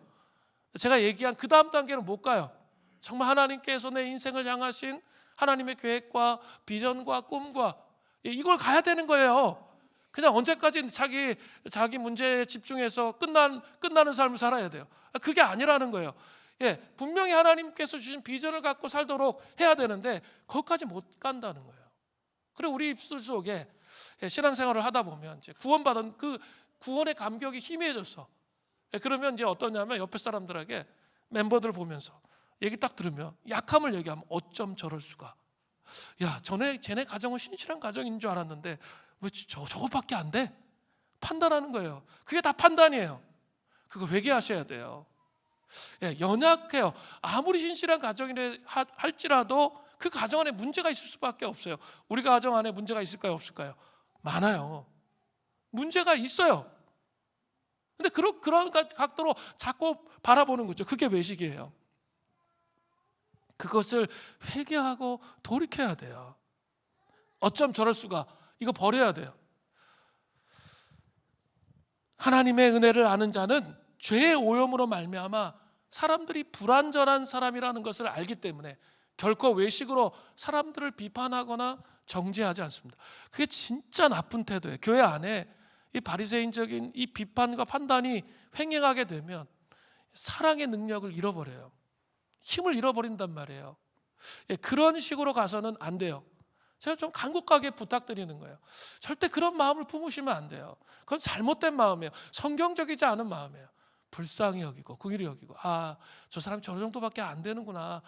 제가 얘기한 그 다음 단계는 못 가요. 정말 하나님께서 내 인생을 향하신 하나님의 계획과 비전과 꿈과 이걸 가야 되는 거예요. 그냥 언제까지 자기 문제에 집중해서 끝나는 삶을 살아야 돼요. 그게 아니라는 거예요. 분명히 하나님께서 주신 비전을 갖고 살도록 해야 되는데 거기까지 못 간다는 거예요. 그리고 우리 입술 속에 신앙생활을 하다 보면 이제 구원받은 그 구원의 감격이 희미해졌어. 그러면 이제 어떠냐면 옆에 사람들에게, 멤버들 보면서 얘기 딱 들으면 약함을 얘기하면 어쩜 저럴 수가. 쟤네 가정은 신실한 가정인 줄 알았는데 왜 저것밖에 안 돼? 판단하는 거예요. 그게 다 판단이에요. 그거 회개하셔야 돼요. 연약해요. 아무리 신실한 가정이라 할지라도 그 가정 안에 문제가 있을 수밖에 없어요. 우리 가정 안에 문제가 있을까요, 없을까요? 많아요. 문제가 있어요. 근데 그런 각도로 자꾸 바라보는 거죠. 그게 외식이에요. 그것을 회개하고 돌이켜야 돼요. 어쩜 저럴 수가. 이거 버려야 돼요. 하나님의 은혜를 아는 자는 죄의 오염으로 말미암아 사람들이 불완전한 사람이라는 것을 알기 때문에 결코 외식으로 사람들을 비판하거나 정죄하지 않습니다. 그게 진짜 나쁜 태도예요. 교회 안에 이 바리새인적인 이 비판과 판단이 횡행하게 되면 사랑의 능력을 잃어버려요. 힘을 잃어버린단 말이에요. 그런 식으로 가서는 안 돼요. 제가 좀 간곡하게 부탁드리는 거예요. 절대 그런 마음을 품으시면 안 돼요. 그건 잘못된 마음이에요. 성경적이지 않은 마음이에요. 불쌍히 여기고 긍휼히 여기고, 저 사람 저 정도밖에 안 되는구나,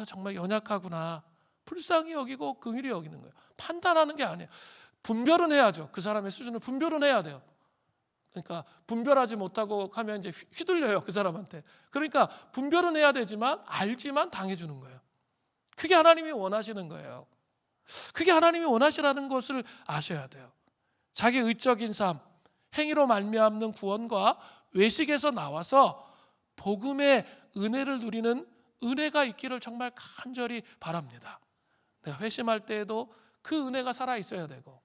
정말 연약하구나, 불쌍히 여기고 긍휼히 여기는 거예요. 판단하는 게 아니에요. 분별은 해야죠. 그 사람의 수준을 분별은 해야 돼요. 그러니까 분별하지 못하고 하면 이제 휘둘려요, 그 사람한테. 그러니까 분별은 해야 되지만 알지만 당해주는 거예요. 그게 하나님이 원하시는 거예요. 그게 하나님이 원하시라는 것을 아셔야 돼요. 자기 의적인 삶, 행위로 말미암는 구원과 외식에서 나와서 복음의 은혜를 누리는 은혜가 있기를 정말 간절히 바랍니다. 내가 회심할 때에도 그 은혜가 살아 있어야 되고,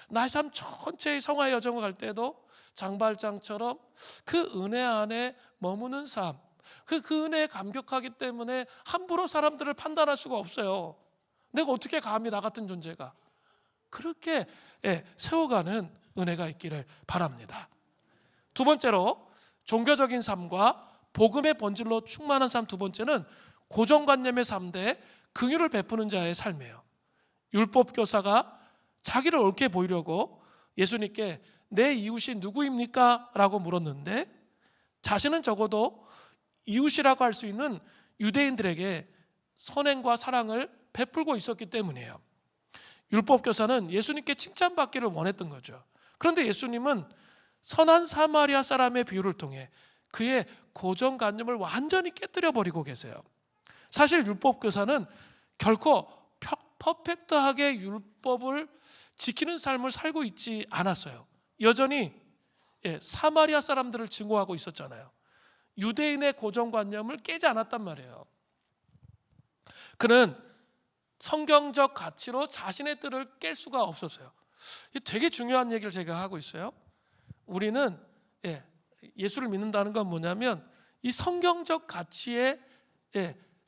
나의 삶 전체의 성화의 여정을 갈 때도 장발장처럼 그 은혜 안에 머무는 삶, 그 은혜에 감격하기 때문에 함부로 사람들을 판단할 수가 없어요. 내가 어떻게 감히 나 같은 존재가 그렇게 세워가는 은혜가 있기를 바랍니다. 두 번째로 종교적인 삶과 복음의 본질로 충만한 삶, 두 번째는 고정관념의 삶 대 긍휼을 베푸는 자의 삶이에요. 율법교사가 자기를 옳게 보이려고 예수님께 내 이웃이 누구입니까? 라고 물었는데 자신은 적어도 이웃이라고 할 수 있는 유대인들에게 선행과 사랑을 베풀고 있었기 때문이에요. 율법교사는 예수님께 칭찬받기를 원했던 거죠. 그런데 예수님은 선한 사마리아 사람의 비유를 통해 그의 고정관념을 완전히 깨뜨려 버리고 계세요. 사실 율법교사는 결코 퍼펙트하게 율법을 지키는 삶을 살고 있지 않았어요. 여전히 사마리아 사람들을 증오하고 있었잖아요. 유대인의 고정관념을 깨지 않았단 말이에요. 그는 성경적 가치로 자신의 뜰을 깰 수가 없었어요. 되게 중요한 얘기를 제가 하고 있어요. 우리는 예수를 믿는다는 건 뭐냐면 이 성경적 가치에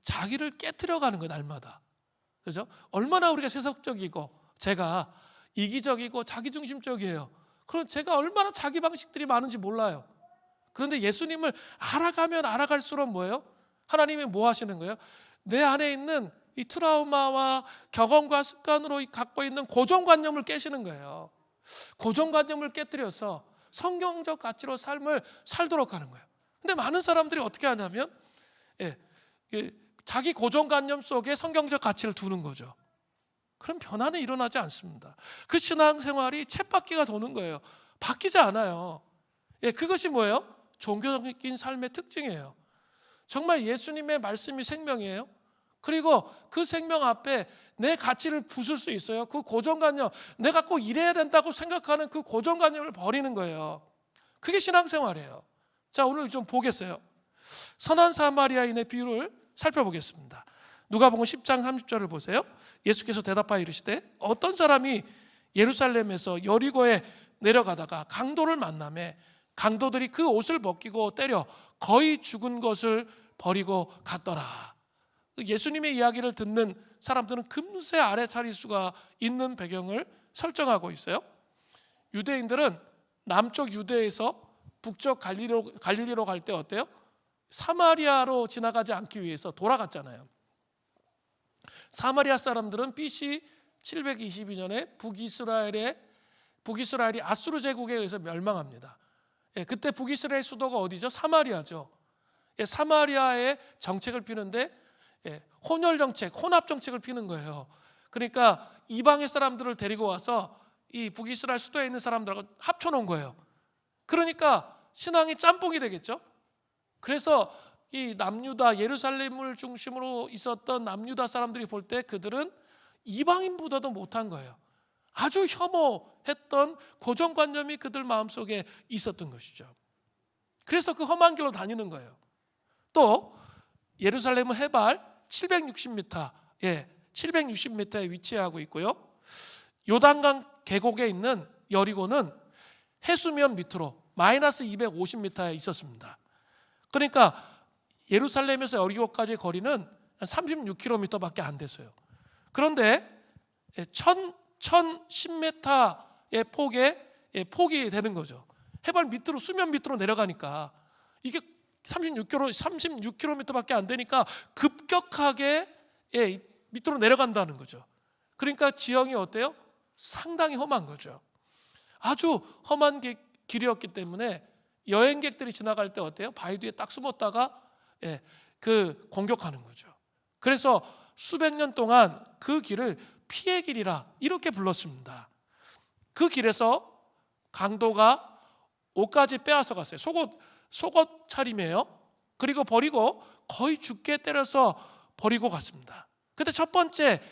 자기를 깨트려가는 거예요. 날마다. 그죠? 얼마나 우리가 세속적이고 제가 이기적이고 자기중심적이에요. 그럼 제가 얼마나 자기 방식들이 많은지 몰라요. 그런데 예수님을 알아가면 알아갈수록 뭐예요? 하나님이 뭐 하시는 거예요? 내 안에 있는 이 트라우마와 경험과 습관으로 갖고 있는 고정관념을 깨시는 거예요. 고정관념을 깨뜨려서 성경적 가치로 삶을 살도록 하는 거예요. 근데 많은 사람들이 어떻게 하냐면 자기 고정관념 속에 성경적 가치를 두는 거죠. 그럼 변화는 일어나지 않습니다. 그 신앙생활이 쳇바퀴가 도는 거예요. 바뀌지 않아요. 그것이 뭐예요? 종교적인 삶의 특징이에요. 정말 예수님의 말씀이 생명이에요. 그리고 그 생명 앞에 내 가치를 부술 수 있어요. 그 고정관념, 내가 꼭 이래야 된다고 생각하는 그 고정관념을 버리는 거예요. 그게 신앙생활이에요. 자, 오늘 좀 보겠어요. 선한 사마리아인의 비유를 살펴보겠습니다. 누가복음 10장 30절을 보세요. 예수께서 대답하여 이르시되 어떤 사람이 예루살렘에서 여리고에 내려가다가 강도를 만나매 강도들이 그 옷을 벗기고 때려 거의 죽은 것을 버리고 갔더라. 예수님의 이야기를 듣는 사람들은 금세 알아차릴 수가 있는 배경을 설정하고 있어요. 유대인들은 남쪽 유대에서 북쪽 갈릴리로 갈 때 어때요? 사마리아로 지나가지 않기 위해서 돌아갔잖아요. 사마리아 사람들은 BC 722년에 북이스라엘이 아수르 제국에 의해서 멸망합니다. 그때 북이스라엘 수도가 어디죠? 사마리아죠. 사마리아의 정책을 피는데 혼혈 정책, 혼합 정책을 피는 거예요. 그러니까 이방의 사람들을 데리고 와서 이 북이스라엘 수도에 있는 사람들하고 합쳐놓은 거예요. 그러니까 신앙이 짬뽕이 되겠죠. 그래서 이 남유다 예루살렘을 중심으로 있었던 남유다 사람들이 볼 때 그들은 이방인보다도 못한 거예요. 아주 혐오했던 고정관념이 그들 마음속에 있었던 것이죠. 그래서 그 험한 길로 다니는 거예요. 또 예루살렘은 해발 760m, 760m에 위치하고 있고요. 요단강 계곡에 있는 여리고는 해수면 밑으로 마이너스 250m에 있었습니다. 그러니까 예루살렘에서 여리고까지 거리는 36km밖에 안 됐어요. 그런데 1010m의 폭이 되는 거죠. 해발 밑으로 수면 밑으로 내려가니까 이게 36km밖에 안 되니까 급격하게 밑으로 내려간다는 거죠. 그러니까 지형이 어때요? 상당히 험한 거죠. 아주 험한 길이었기 때문에 여행객들이 지나갈 때 어때요? 바위 뒤에 딱 숨었다가 그 공격하는 거죠. 그래서 수백 년 동안 그 길을 피의 길이라 이렇게 불렀습니다. 그 길에서 강도가 옷까지 빼앗아 갔어요. 속옷 차림이에요. 그리고 버리고 거의 죽게 때려서 버리고 갔습니다. 근데 첫 번째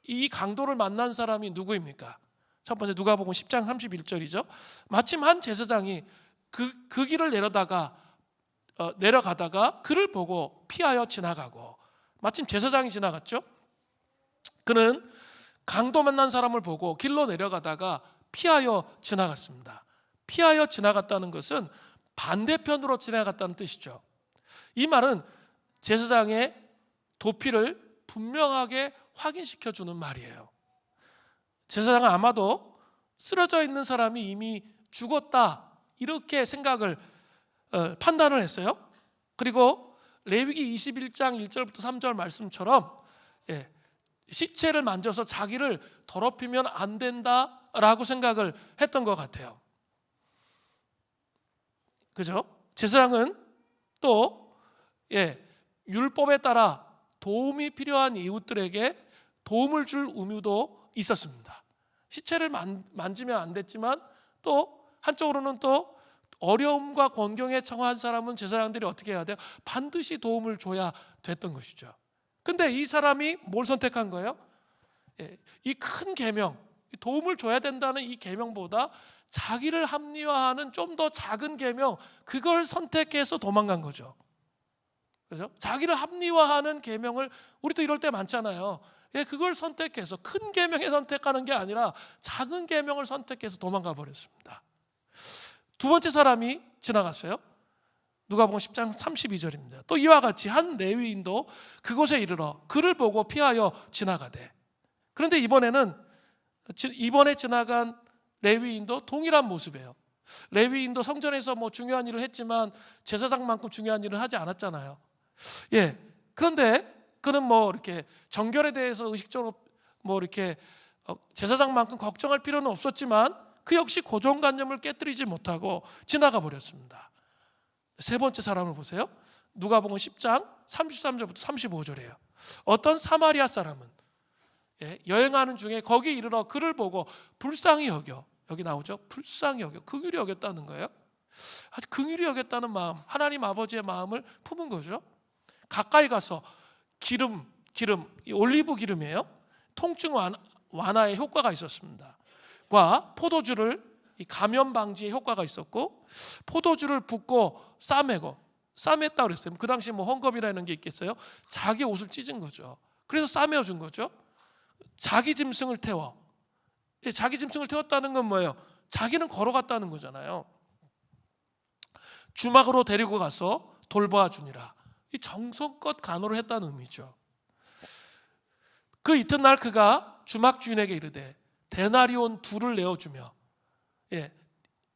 이 강도를 만난 사람이 누구입니까? 첫 번째 누가복음 10장 31절이죠. 마침 한 제사장이 그 길을 내려가다가 그를 보고 피하여 지나가고, 마침 제사장이 지나갔죠. 그는 강도 만난 사람을 보고 길로 내려가다가 피하여 지나갔습니다. 피하여 지나갔다는 것은 반대편으로 지나갔다는 뜻이죠. 이 말은 제사장의 도피를 분명하게 확인시켜 주는 말이에요. 제사장은 아마도 쓰러져 있는 사람이 이미 죽었다 이렇게 판단을 했어요. 그리고 레위기 21장 1절부터 3절 말씀처럼 시체를 만져서 자기를 더럽히면 안 된다라고 생각을 했던 것 같아요. 그죠? 제사장은 또 율법에 따라 도움이 필요한 이웃들에게 도움을 줄 의무도 있었습니다. 시체를 만지면 안 됐지만 또 한쪽으로는 또 어려움과 곤경에 처한 사람은 제사장들이 어떻게 해야 돼요? 반드시 도움을 줘야 됐던 것이죠. 근데 이 사람이 뭘 선택한 거예요? 이 큰 계명, 도움을 줘야 된다는 이 계명보다 자기를 합리화하는 좀 더 작은 계명, 그걸 선택해서 도망간 거죠. 그죠? 자기를 합리화하는 계명을, 우리도 이럴 때 많잖아요. 그걸 선택해서 큰 계명을 선택하는 게 아니라 작은 계명을 선택해서 도망가 버렸습니다. 두 번째 사람이 지나갔어요. 누가복음 10장 32절입니다. 또 이와 같이 한 레위인도 그곳에 이르러 그를 보고 피하여 지나가되. 그런데 이번에 지나간 레위인도 동일한 모습이에요. 레위인도 성전에서 중요한 일을 했지만 제사장만큼 중요한 일을 하지 않았잖아요. 그런데 그는 이렇게 정결에 대해서 의식적으로 이렇게 제사장만큼 걱정할 필요는 없었지만 그 역시 고정관념을 깨뜨리지 못하고 지나가 버렸습니다. 세 번째 사람을 보세요. 누가복음 10장 33절부터 35절이에요. 어떤 사마리아 사람은 여행하는 중에 거기 이르러 그를 보고 불쌍히 여겨, 여기 나오죠. 불쌍히 여겨, 긍휼히 여겼다는 거예요. 아주 긍휼히 여겼다는 마음, 하나님 아버지의 마음을 품은 거죠. 가까이 가서 기름, 이 올리브 기름이에요. 통증 완화에 효과가 있었습니다. 과 포도주를, 이 감염 방지에 효과가 있었고, 포도주를 붓고 싸맸다 그랬어요. 그 당시 헝겊이라는 게 있겠어요? 자기 옷을 찢은 거죠. 그래서 싸매준 거죠. 자기 짐승을 태워. 자기 짐승을 태웠다는 건 뭐예요? 자기는 걸어갔다는 거잖아요. 주막으로 데리고 가서 돌보아 주니라. 이 정성껏 간호를 했다는 의미죠. 그 이튿날 그가 주막 주인에게 이르되 데나리온 2를 내어주며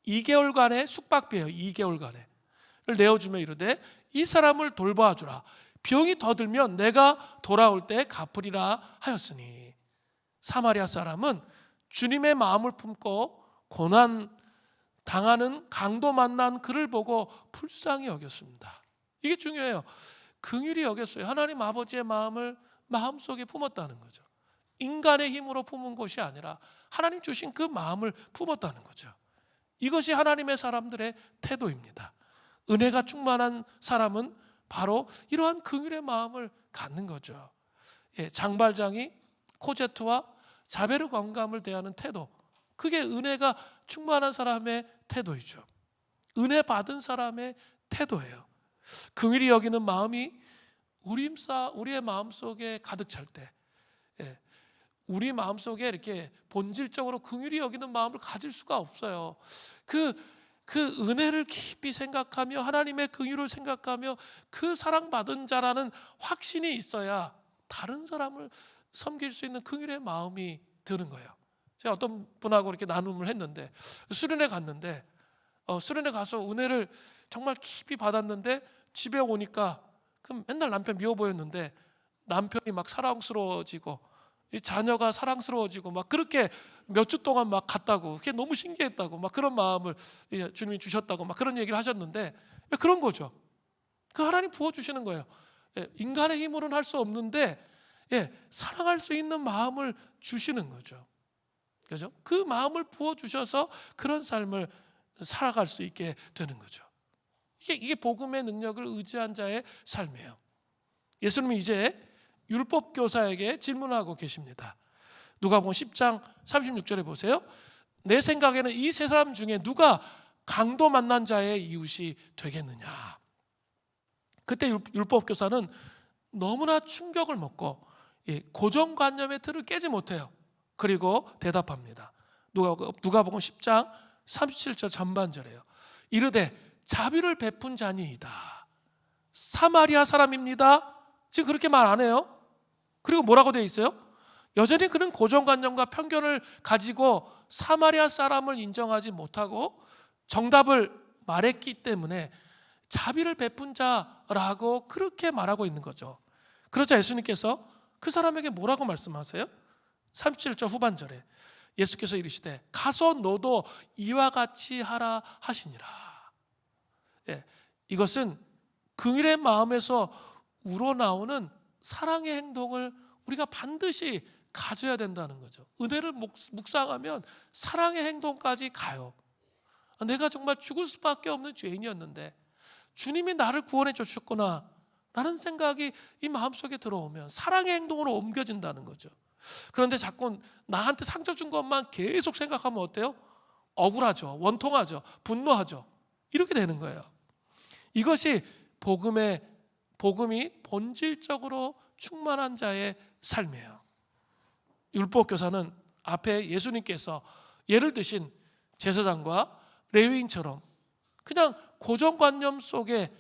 2개월간의 숙박비예요. 2개월간의 내어주며 이르되 이 사람을 돌보아 주라. 병이 더 들면 내가 돌아올 때 갚으리라 하였으니. 사마리아 사람은 주님의 마음을 품고 고난 당하는 강도 만난 그를 보고 불쌍히 여겼습니다. 이게 중요해요. 긍휼히 여겼어요. 하나님 아버지의 마음을 마음속에 품었다는 거죠. 인간의 힘으로 품은 것이 아니라 하나님 주신 그 마음을 품었다는 거죠. 이것이 하나님의 사람들의 태도입니다. 은혜가 충만한 사람은 바로 이러한 긍휼의 마음을 갖는 거죠. 장발장이 코제트와 자베르 광감을 대하는 태도, 그게 은혜가 충만한 사람의 태도이죠. 은혜 받은 사람의 태도예요. 긍휼히 여기는 마음이 우리의 마음속에 가득 찰 때, 우리 마음속에 이렇게 본질적으로 긍휼히 여기는 마음을 가질 수가 없어요. 그 은혜를 깊이 생각하며 하나님의 긍휼을 생각하며 그 사랑받은 자라는 확신이 있어야 다른 사람을 섬길 수 있는 긍휼의 마음이 드는 거예요. 제가 어떤 분하고 이렇게 나눔을 했는데 수련회 갔는데 수련회 가서 은혜를 정말 깊이 받았는데 집에 오니까 맨날 남편 미워 보였는데 남편이 막 사랑스러워지고 자녀가 사랑스러워지고 막 그렇게 몇 주 동안 막 갔다고, 그게 너무 신기했다고, 막 그런 마음을 주님이 주셨다고 막 그런 얘기를 하셨는데, 그런 거죠. 그 하나님 부어주시는 거예요. 인간의 힘으로는 할 수 없는데 사랑할 수 있는 마음을 주시는 거죠. 그죠? 그 마음을 부어주셔서 그런 삶을 살아갈 수 있게 되는 거죠. 이게 복음의 능력을 의지한 자의 삶이에요. 예수님이 이제 율법 교사에게 질문하고 계십니다. 누가복음 10장 36절에 보세요. 내 생각에는 이 세 사람 중에 누가 강도 만난 자의 이웃이 되겠느냐. 그때 율법교사는 너무나 충격을 먹고 고정관념의 틀을 깨지 못해요. 그리고 대답합니다. 누가복음 10장 37절 전반절이에요. 이르되 자비를 베푼 자니이다. 사마리아 사람입니다. 지금 그렇게 말 안 해요. 그리고 뭐라고 되어 있어요? 여전히 그는 고정관념과 편견을 가지고 사마리아 사람을 인정하지 못하고 정답을 말했기 때문에 자비를 베푼 자라고 그렇게 말하고 있는 거죠. 그러자 예수님께서 그 사람에게 뭐라고 말씀하세요? 37절 후반절에 예수께서 이르시되 가서 너도 이와 같이 하라 하시니라. 이것은 긍휼의 마음에서 우러나오는 사랑의 행동을 우리가 반드시 가져야 된다는 거죠. 은혜를 묵상하면 사랑의 행동까지 가요. 내가 정말 죽을 수밖에 없는 죄인이었는데 주님이 나를 구원해 주셨구나 라는 생각이 이 마음속에 들어오면 사랑의 행동으로 옮겨진다는 거죠. 그런데 자꾸 나한테 상처 준 것만 계속 생각하면 어때요? 억울하죠. 원통하죠. 분노하죠. 이렇게 되는 거예요. 이것이 복음이 본질적으로 충만한 자의 삶이에요. 율법교사는 앞에 예수님께서 예를 드신 제사장과 레위인처럼 그냥 고정관념 속에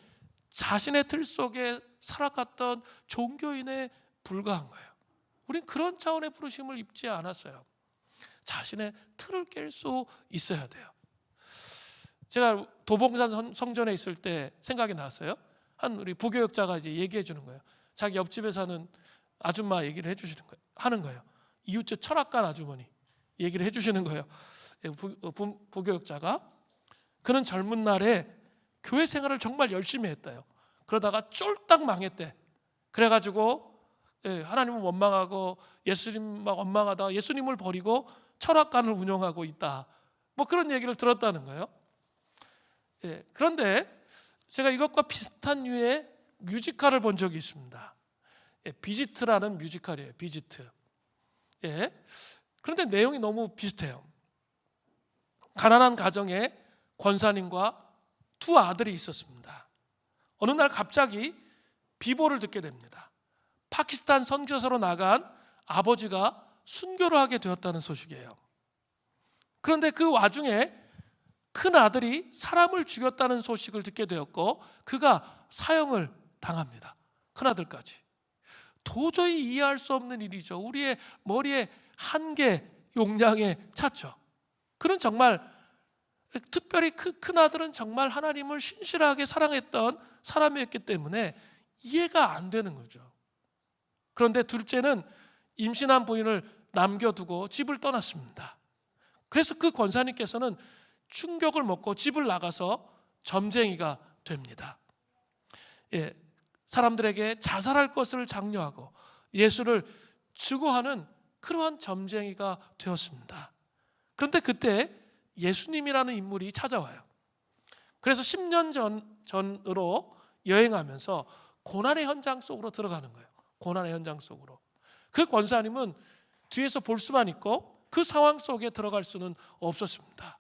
자신의 틀 속에 살아갔던 종교인에 불과한 거예요. 우린 그런 차원의 부르심을 입지 않았어요. 자신의 틀을 깰 수 있어야 돼요. 제가 도봉산 성전에 있을 때 생각이 났어요. 한 우리 부교역자가 이제 얘기해 주는 거예요. 자기 옆집에 사는 아줌마 얘기를 해주시는 거예요. 하는 거예요. 이웃집 철학관 아주머니 얘기를 해주시는 거예요. 부교역자가 그는 젊은 날에 교회 생활을 정말 열심히 했대요. 그러다가 쫄딱 망했대. 그래가지고 하나님은 원망하고 예수님 막 원망하다가 예수님을 버리고 철학관을 운영하고 있다. 뭐 그런 얘기를 들었다는 거예요. 그런데 제가 이것과 비슷한 류의 뮤지컬을 본 적이 있습니다. 비지트라는 뮤지컬이에요. 비지트. 그런데 내용이 너무 비슷해요. 가난한 가정에 권사님과 두 아들이 있었습니다. 어느 날 갑자기 비보를 듣게 됩니다. 파키스탄 선교사로 나간 아버지가 순교를 하게 되었다는 소식이에요. 그런데 그 와중에 큰 아들이 사람을 죽였다는 소식을 듣게 되었고 그가 사형을 당합니다. 큰 아들까지. 도저히 이해할 수 없는 일이죠. 우리의 머리에 한계 용량에 찼죠. 그는 정말 특별히 큰 아들은 정말 하나님을 신실하게 사랑했던 사람이었기 때문에 이해가 안 되는 거죠. 그런데 둘째는 임신한 부인을 남겨두고 집을 떠났습니다. 그래서 그 권사님께서는 충격을 먹고 집을 나가서 점쟁이가 됩니다. 사람들에게 자살할 것을 장려하고 예수를 증오하는 그러한 점쟁이가 되었습니다. 그런데 그때 예수님이라는 인물이 찾아와요. 그래서 10년 전으로 여행하면서 고난의 현장 속으로 들어가는 거예요. 고난의 현장 속으로. 그 권사님은 뒤에서 볼 수만 있고 그 상황 속에 들어갈 수는 없었습니다.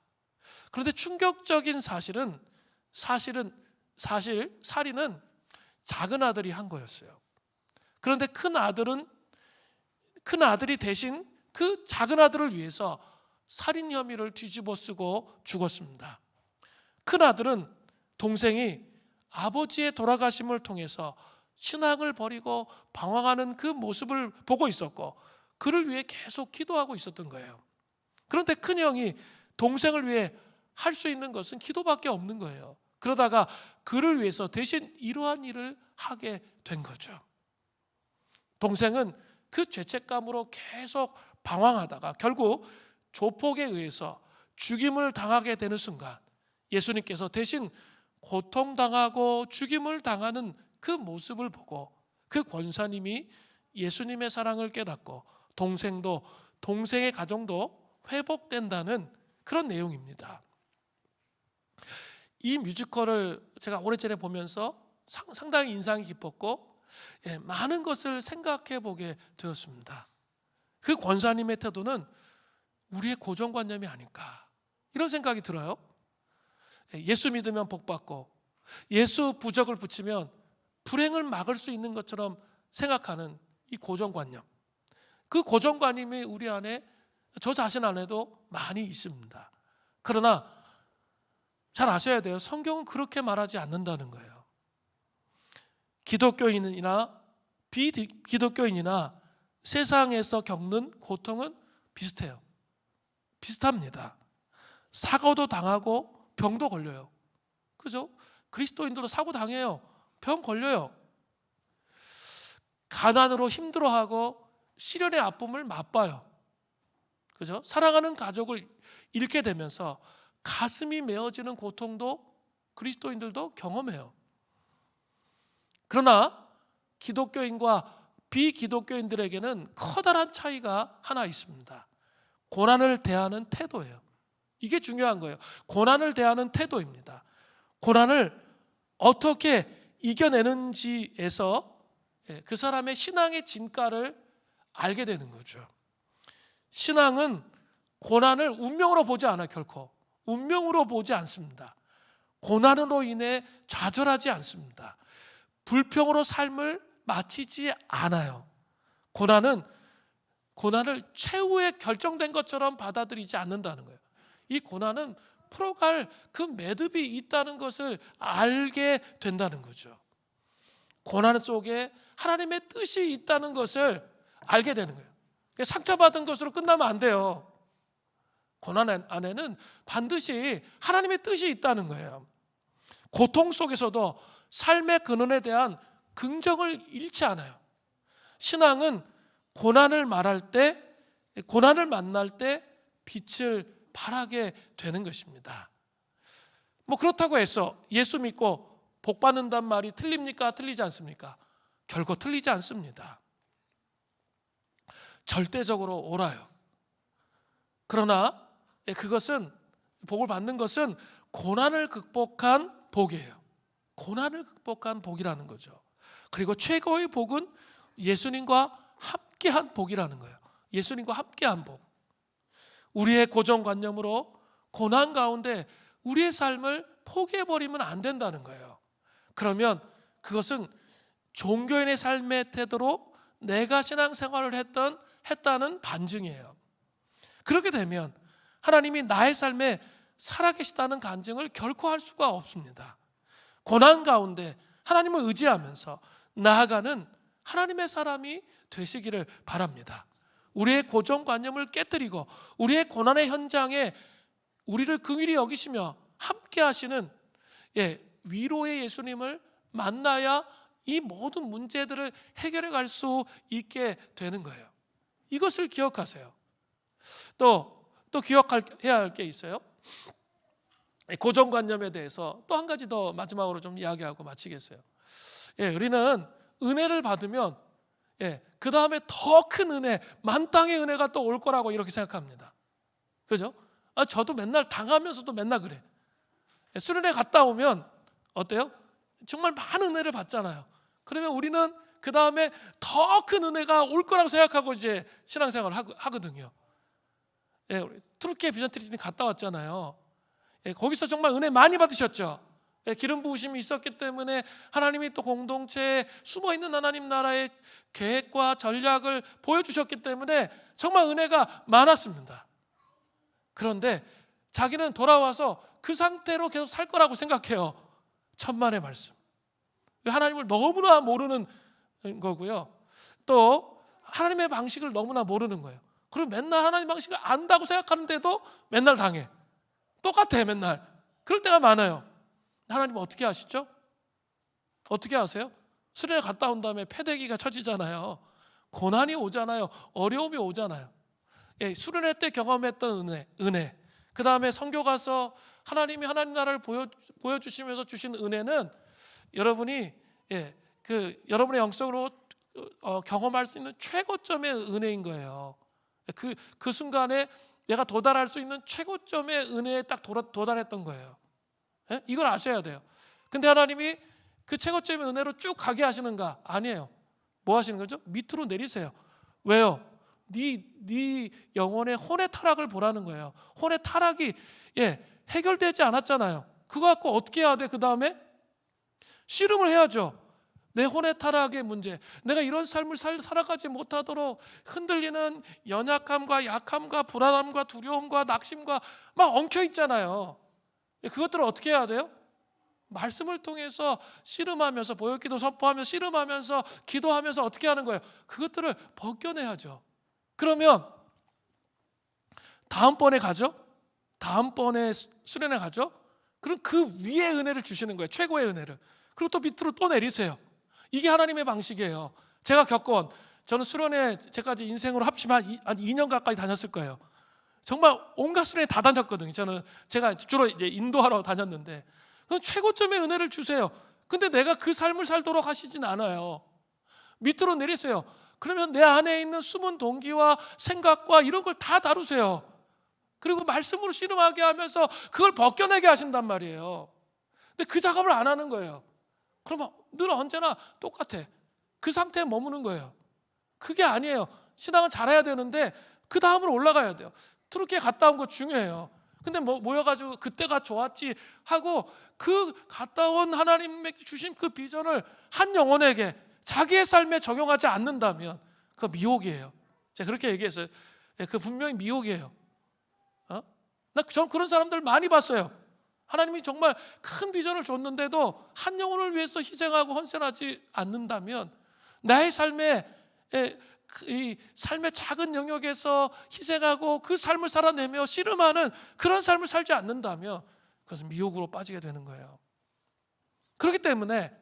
그런데 충격적인 사실은 살인은 작은 아들이 한 거였어요. 그런데 큰 아들이 대신 그 작은 아들을 위해서 살인 혐의를 뒤집어 쓰고 죽었습니다. 큰 아들은 동생이 아버지의 돌아가심을 통해서 신앙을 버리고 방황하는 그 모습을 보고 있었고 그를 위해 계속 기도하고 있었던 거예요. 그런데 큰 형이 동생을 위해 할 수 있는 것은 기도밖에 없는 거예요. 그러다가 그를 위해서 대신 이러한 일을 하게 된 거죠. 동생은 그 죄책감으로 계속 방황하다가 결국 조폭에 의해서 죽임을 당하게 되는 순간 예수님께서 대신 고통당하고 죽임을 당하는 그 모습을 보고 그 권사님이 예수님의 사랑을 깨닫고 동생의 가정도 회복된다는 그런 내용입니다. 이 뮤지컬을 제가 오래전에 보면서 상당히 인상이 깊었고 많은 것을 생각해 보게 되었습니다. 그 권사님의 태도는 우리의 고정관념이 아닐까, 이런 생각이 들어요. 예수 믿으면 복받고 예수 부적을 붙이면 불행을 막을 수 있는 것처럼 생각하는 이 고정관념, 그 고정관념이 우리 안에, 저 자신 안에도 많이 있습니다. 그러나 잘 아셔야 돼요. 성경은 그렇게 말하지 않는다는 거예요. 기독교인이나 비기독교인이나 세상에서 겪는 고통은 비슷해요. 비슷합니다. 사고도 당하고 병도 걸려요. 그죠? 그리스도인들도 사고 당해요. 병 걸려요. 가난으로 힘들어하고 시련의 아픔을 맛봐요. 그죠? 사랑하는 가족을 잃게 되면서 가슴이 메어지는 고통도 그리스도인들도 경험해요. 그러나 기독교인과 비기독교인들에게는 커다란 차이가 하나 있습니다. 고난을 대하는 태도예요. 이게 중요한 거예요. 고난을 대하는 태도입니다. 고난을 어떻게 이겨내는지에서 그 사람의 신앙의 진가를 알게 되는 거죠. 신앙은 고난을 운명으로 보지 않아요. 결코 운명으로 보지 않습니다. 고난으로 인해 좌절하지 않습니다. 불평으로 삶을 마치지 않아요. 고난을 최후의 결정된 것처럼 받아들이지 않는다는 거예요. 이 고난은 풀어갈 그 매듭이 있다는 것을 알게 된다는 거죠. 고난 속에 하나님의 뜻이 있다는 것을 알게 되는 거예요. 상처받은 것으로 끝나면 안 돼요. 고난 안에는 반드시 하나님의 뜻이 있다는 거예요. 고통 속에서도 삶의 근원에 대한 긍정을 잃지 않아요. 신앙은 고난을 만날 때 빛을 발하게 되는 것입니다. 그렇다고 해서 예수 믿고 복 받는단 말이 틀립니까? 틀리지 않습니까? 결코 틀리지 않습니다. 절대적으로 옳아요. 그러나 그것은, 복을 받는 것은 고난을 극복한 복이에요. 고난을 극복한 복이라는 거죠. 그리고 최고의 복은 예수님과 함께한 복이라는 거예요. 예수님과 함께한 복. 우리의 고정관념으로 고난 가운데 우리의 삶을 포기해버리면 안 된다는 거예요. 그러면 그것은 종교인의 삶의 태도로 내가 신앙생활을 했다는 반증이에요. 그렇게 되면 하나님이 나의 삶에 살아계시다는 간증을 결코 할 수가 없습니다. 고난 가운데 하나님을 의지하면서 나아가는 하나님의 사람이 되시기를 바랍니다. 우리의 고정관념을 깨뜨리고 우리의 고난의 현장에 우리를 긍휼히 여기시며 함께 하시는 위로의 예수님을 만나야 이 모든 문제들을 해결해 갈 수 있게 되는 거예요. 이것을 기억하세요. 또 기억해야 할 게 있어요. 고정관념에 대해서 또 한 가지 더 마지막으로 좀 이야기하고 마치겠어요. 우리는 은혜를 받으면 그 다음에 더 큰 은혜, 만땅의 은혜가 또 올 거라고 이렇게 생각합니다. 그죠? 저도 맨날 당하면서도 맨날 그래. 수련회 갔다 오면 어때요? 정말 많은 은혜를 받잖아요. 그러면 우리는 그 다음에 더 큰 은혜가 올 거라고 생각하고 이제 신앙생활을 하거든요. 우리 투르키에 비전 트리트ment 갔다 왔잖아요. 거기서 정말 은혜 많이 받으셨죠. 기름 부으심이 있었기 때문에 하나님이 또 공동체에 숨어있는 하나님 나라의 계획과 전략을 보여주셨기 때문에 정말 은혜가 많았습니다. 그런데 자기는 돌아와서 그 상태로 계속 살 거라고 생각해요. 천만의 말씀. 하나님을 너무나 모르는 거고요. 또 하나님의 방식을 너무나 모르는 거예요. 그리고 맨날 하나님 방식을 안다고 생각하는데도 맨날 당해. 똑같아 맨날. 그럴 때가 많아요. 하나님은 어떻게 하시죠? 어떻게 하세요? 수련회 갔다 온 다음에 패대기가 쳐지잖아요. 고난이 오잖아요. 어려움이 오잖아요. 수련회 때 경험했던 은혜. 그 다음에 선교 가서 하나님이 하나님 나라를 보여주시면서 주신 은혜는 여러분이 여러분의 영성으로 경험할 수 있는 최고점의 은혜인 거예요. 그 순간에 내가 도달할 수 있는 최고점의 은혜에 딱 도달했던 거예요. 이걸 아셔야 돼요. 근데 하나님이 그 최고점의 은혜로 쭉 가게 하시는가? 아니에요. 뭐 하시는 거죠? 밑으로 내리세요. 왜요? 네 영혼의 혼의 타락을 보라는 거예요. 혼의 타락이 해결되지 않았잖아요. 그거 갖고 어떻게 해야 돼? 그 다음에 씨름을 해야죠. 내 혼의 타락의 문제, 내가 이런 삶을 살아가지 못하도록 흔들리는 연약함과 약함과 불안함과 두려움과 낙심과 막 엉켜 있잖아요. 그것들을 어떻게 해야 돼요? 말씀을 통해서 씨름하면서, 보혈기도 선포하면서 씨름하면서 기도하면서 어떻게 하는 거예요? 그것들을 벗겨내야죠. 그러면 다음번에 가죠? 다음번에 수련회 가죠? 그럼 그 위에 은혜를 주시는 거예요. 최고의 은혜를. 그리고 또 밑으로 또 내리세요. 이게 하나님의 방식이에요. 제가 겪은, 저는 수련회 제까지 인생으로 합치면 한 2년 가까이 다녔을 거예요. 정말 온갖 수련회 다 다녔거든요. 제가 주로 이제 인도하러 다녔는데, 최고점의 은혜를 주세요. 근데 내가 그 삶을 살도록 하시진 않아요. 밑으로 내리세요. 그러면 내 안에 있는 숨은 동기와 생각과 이런 걸 다 다루세요. 그리고 말씀으로 씨름하게 하면서 그걸 벗겨내게 하신단 말이에요. 근데 그 작업을 안 하는 거예요. 그러면 늘 언제나 똑같아. 그 상태에 머무는 거예요. 그게 아니에요. 신앙은 잘해야 되는데 그 다음으로 올라가야 돼요. 트루키에 갔다 온 거 중요해요. 근데 모여가지고 그때가 좋았지 하고 그 갔다 온 하나님께 주신 그 비전을 한 영혼에게 자기의 삶에 적용하지 않는다면 그거 미혹이에요. 제가 그렇게 얘기했어요. 그 분명히 미혹이에요. 전 그런 사람들 많이 봤어요. 하나님이 정말 큰 비전을 줬는데도 한 영혼을 위해서 희생하고 헌신하지 않는다면, 나의 삶에 이 삶의 작은 영역에서 희생하고 그 삶을 살아내며 씨름하는 그런 삶을 살지 않는다면 그것은 미혹으로 빠지게 되는 거예요. 그렇기 때문에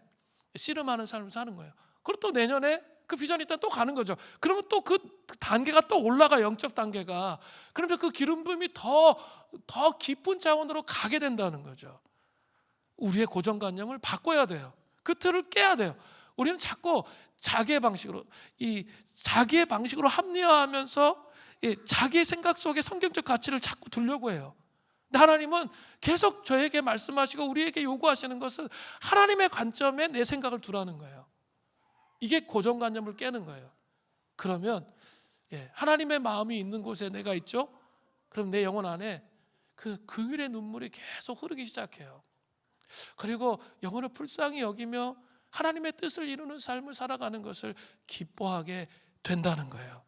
씨름하는 삶을 사는 거예요. 그리고 또 내년에 그 비전이 있다 또 가는 거죠. 그러면 또 그 단계가 또 올라가, 영적 단계가. 그러면 그 기름 부음이 더 깊은 차원으로 가게 된다는 거죠. 우리의 고정관념을 바꿔야 돼요. 그 틀을 깨야 돼요. 우리는 자꾸 자기의 방식으로 합리화하면서 자기의 생각 속에 성경적 가치를 자꾸 두려고 해요. 근데 하나님은 계속 저에게 말씀하시고 우리에게 요구하시는 것은 하나님의 관점에 내 생각을 두라는 거예요. 이게 고정관념을 깨는 거예요. 그러면 하나님의 마음이 있는 곳에 내가 있죠? 그럼 내 영혼 안에 그 긍휼의 눈물이 계속 흐르기 시작해요. 그리고 영혼을 불쌍히 여기며 하나님의 뜻을 이루는 삶을 살아가는 것을 기뻐하게 된다는 거예요.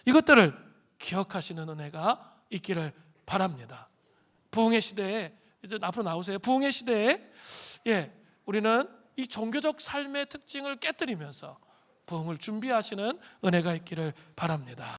이것들을 기억하시는 은혜가 있기를 바랍니다. 부흥의 시대에, 이제 앞으로 나오세요. 부흥의 시대에 우리는 이 종교적 삶의 특징을 깨뜨리면서 부흥을 준비하시는 은혜가 있기를 바랍니다.